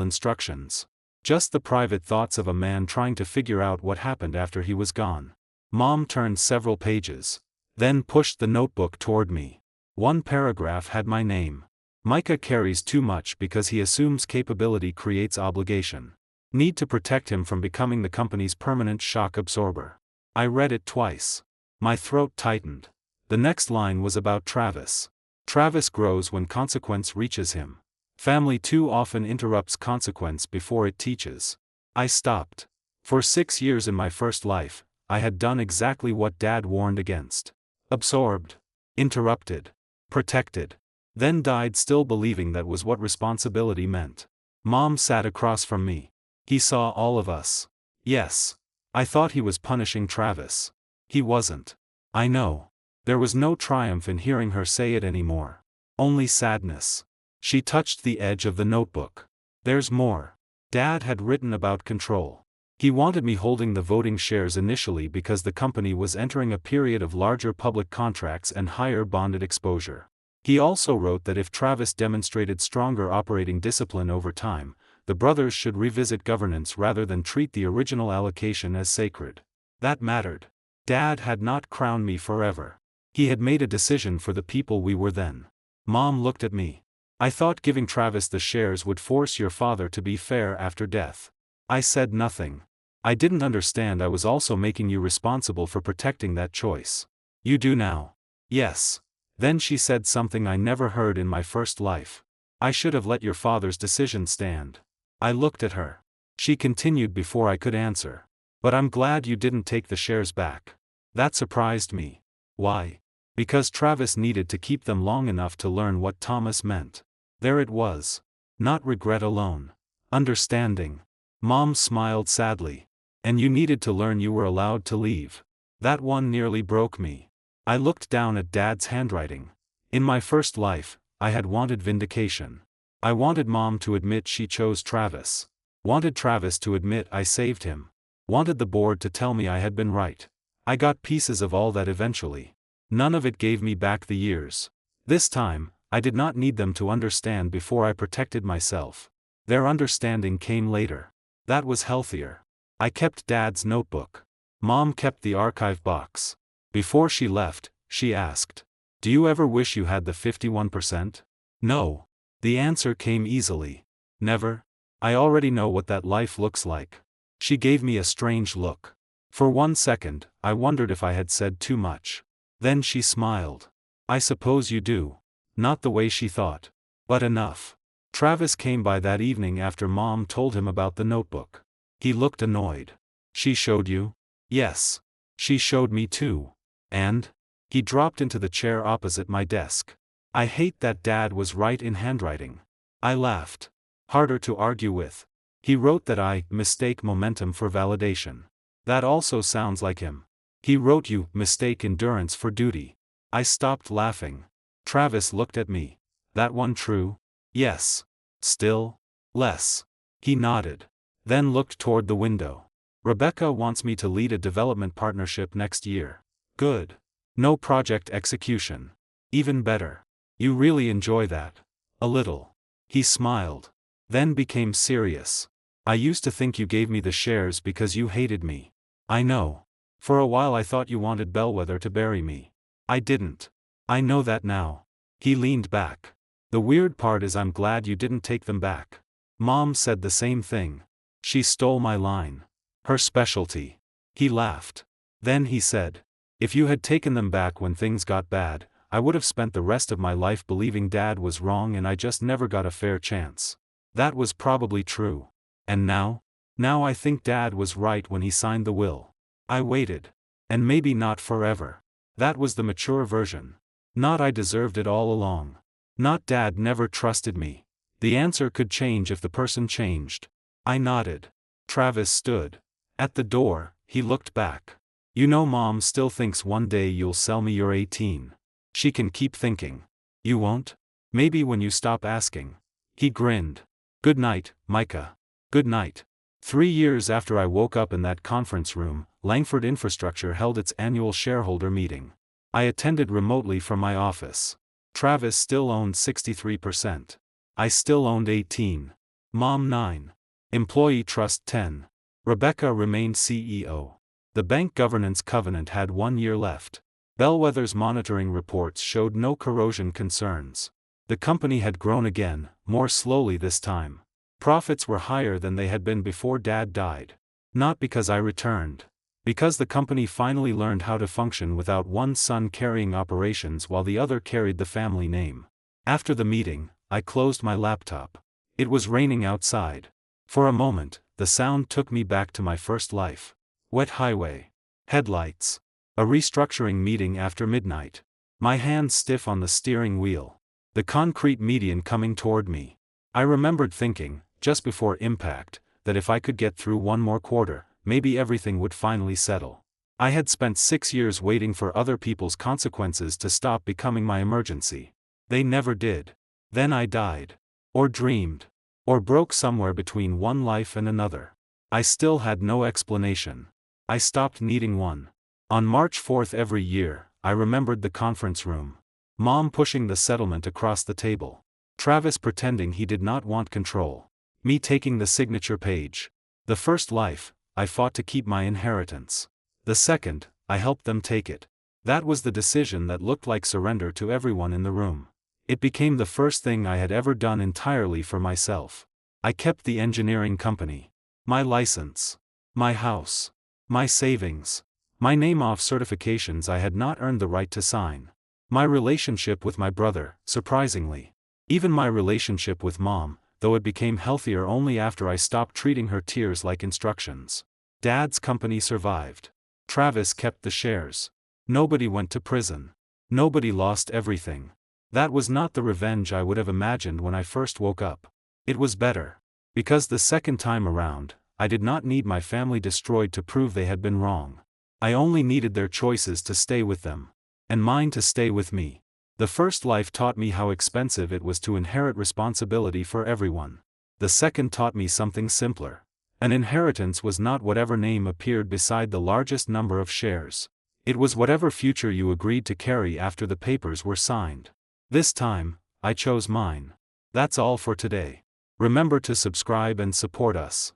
instructions. Just the private thoughts of a man trying to figure out what happened after he was gone. Mom turned several pages. Then pushed the notebook toward me. One paragraph had my name. "Micah carries too much because he assumes capability creates obligation. Need to protect him from becoming the company's permanent shock absorber." I read it twice. My throat tightened. The next line was about Travis. "Travis grows when consequence reaches him. Family too often interrupts consequence before it teaches." I stopped. For 6 years in my first life, I had done exactly what Dad warned against. Absorbed. Interrupted. Protected. Then died still believing that was what responsibility meant. Mom sat across from me. "He saw all of us." "Yes." I thought he was punishing Travis. He wasn't. I know. There was no triumph in hearing her say it anymore. Only sadness. She touched the edge of the notebook. "There's more." Dad had written about control. He wanted me holding the voting shares initially because the company was entering a period of larger public contracts and higher bonded exposure. He also wrote that if Travis demonstrated stronger operating discipline over time, the brothers should revisit governance rather than treat the original allocation as sacred. That mattered. Dad had not crowned me forever. He had made a decision for the people we were then. Mom looked at me. "I thought giving Travis the shares would force your father to be fair after death." I said nothing. "I didn't understand I was also making you responsible for protecting that choice." "You do now." "Yes." Then she said something I never heard in my first life. "I should have let your father's decision stand." I looked at her. She continued before I could answer. "But I'm glad you didn't take the shares back." That surprised me. "Why?" "Because Travis needed to keep them long enough to learn what Thomas meant." There it was. Not regret alone. Understanding. Mom smiled sadly. "And you needed to learn you were allowed to leave." That one nearly broke me. I looked down at Dad's handwriting. In my first life, I had wanted vindication. I wanted Mom to admit she chose Travis. Wanted Travis to admit I saved him. Wanted the board to tell me I had been right. I got pieces of all that eventually. None of it gave me back the years. This time, I did not need them to understand before I protected myself. Their understanding came later. That was healthier. I kept Dad's notebook. Mom kept the archive box. Before she left, she asked, "Do you ever wish you had the 51%? No. The answer came easily. Never. I already know what that life looks like. She gave me a strange look. For 1 second, I wondered if I had said too much. Then she smiled. "I suppose you do." Not the way she thought. But enough. Travis came by that evening after Mom told him about the notebook. He looked annoyed. She showed you? Yes. She showed me too. And? He dropped into the chair opposite my desk. I hate that Dad was right in handwriting. I laughed. Harder to argue with. He wrote that I mistake momentum for validation. That also sounds like him. He wrote you mistake endurance for duty. I stopped laughing. Travis looked at me. That one true? Yes. Still? Less. He nodded. Then looked toward the window. Rebecca wants me to lead a development partnership next year. Good. No project execution. Even better. You really enjoy that? A little. He smiled. Then became serious. I used to think you gave me the shares because you hated me. I know. For a while I thought you wanted Bellwether to bury me. I didn't. I know that now. He leaned back. The weird part is I'm glad you didn't take them back. Mom said the same thing. She stole my line. Her specialty. He laughed. Then he said, if you had taken them back when things got bad, I would have spent the rest of my life believing Dad was wrong and I just never got a fair chance. That was probably true. And now? Now I think Dad was right when he signed the will. I waited. And maybe not forever. That was the mature version. Not I deserved it all along. Not Dad never trusted me. The answer could change if the person changed. I nodded. Travis stood. At the door, he looked back. You know Mom still thinks one day you'll sell me your 18. She can keep thinking. You won't? Maybe when you stop asking. He grinned. Good night, Micah. Good night. 3 years after I woke up in that conference room, Langford Infrastructure held its annual shareholder meeting. I attended remotely from my office. Travis still owned 63%. I still owned 18. Mom 9. Employee Trust 10. Rebecca remained CEO. The bank governance covenant had 1 year left. Bellwether's monitoring reports showed no corrosion concerns. The company had grown again, more slowly this time. Profits were higher than they had been before Dad died. Not because I returned. Because the company finally learned how to function without one son carrying operations while the other carried the family name. After the meeting, I closed my laptop. It was raining outside. For a moment, the sound took me back to my first life. Wet highway. Headlights. A restructuring meeting after midnight. My hands stiff on the steering wheel. The concrete median coming toward me. I remembered thinking, just before impact, that if I could get through one more quarter, maybe everything would finally settle. I had spent 6 years waiting for other people's consequences to stop becoming my emergency. They never did. Then I died. Or dreamed. Or broke somewhere between one life and another. I still had no explanation. I stopped needing one. On March 4th every year, I remembered the conference room. Mom pushing the settlement across the table. Travis pretending he did not want control. Me taking the signature page. The first life, I fought to keep my inheritance. The second, I helped them take it. That was the decision that looked like surrender to everyone in the room. It became the first thing I had ever done entirely for myself. I kept the engineering company. My license. My house. My savings. My name off certifications I had not earned the right to sign. My relationship with my brother, surprisingly. Even my relationship with Mom, though it became healthier only after I stopped treating her tears like instructions. Dad's company survived. Travis kept the shares. Nobody went to prison. Nobody lost everything. That was not the revenge I would have imagined when I first woke up. It was better. Because the second time around, I did not need my family destroyed to prove they had been wrong. I only needed their choices to stay with them. And mine to stay with me. The first life taught me how expensive it was to inherit responsibility for everyone. The second taught me something simpler. An inheritance was not whatever name appeared beside the largest number of shares. It was whatever future you agreed to carry after the papers were signed. This time, I chose mine. That's all for today. Remember to subscribe and support us.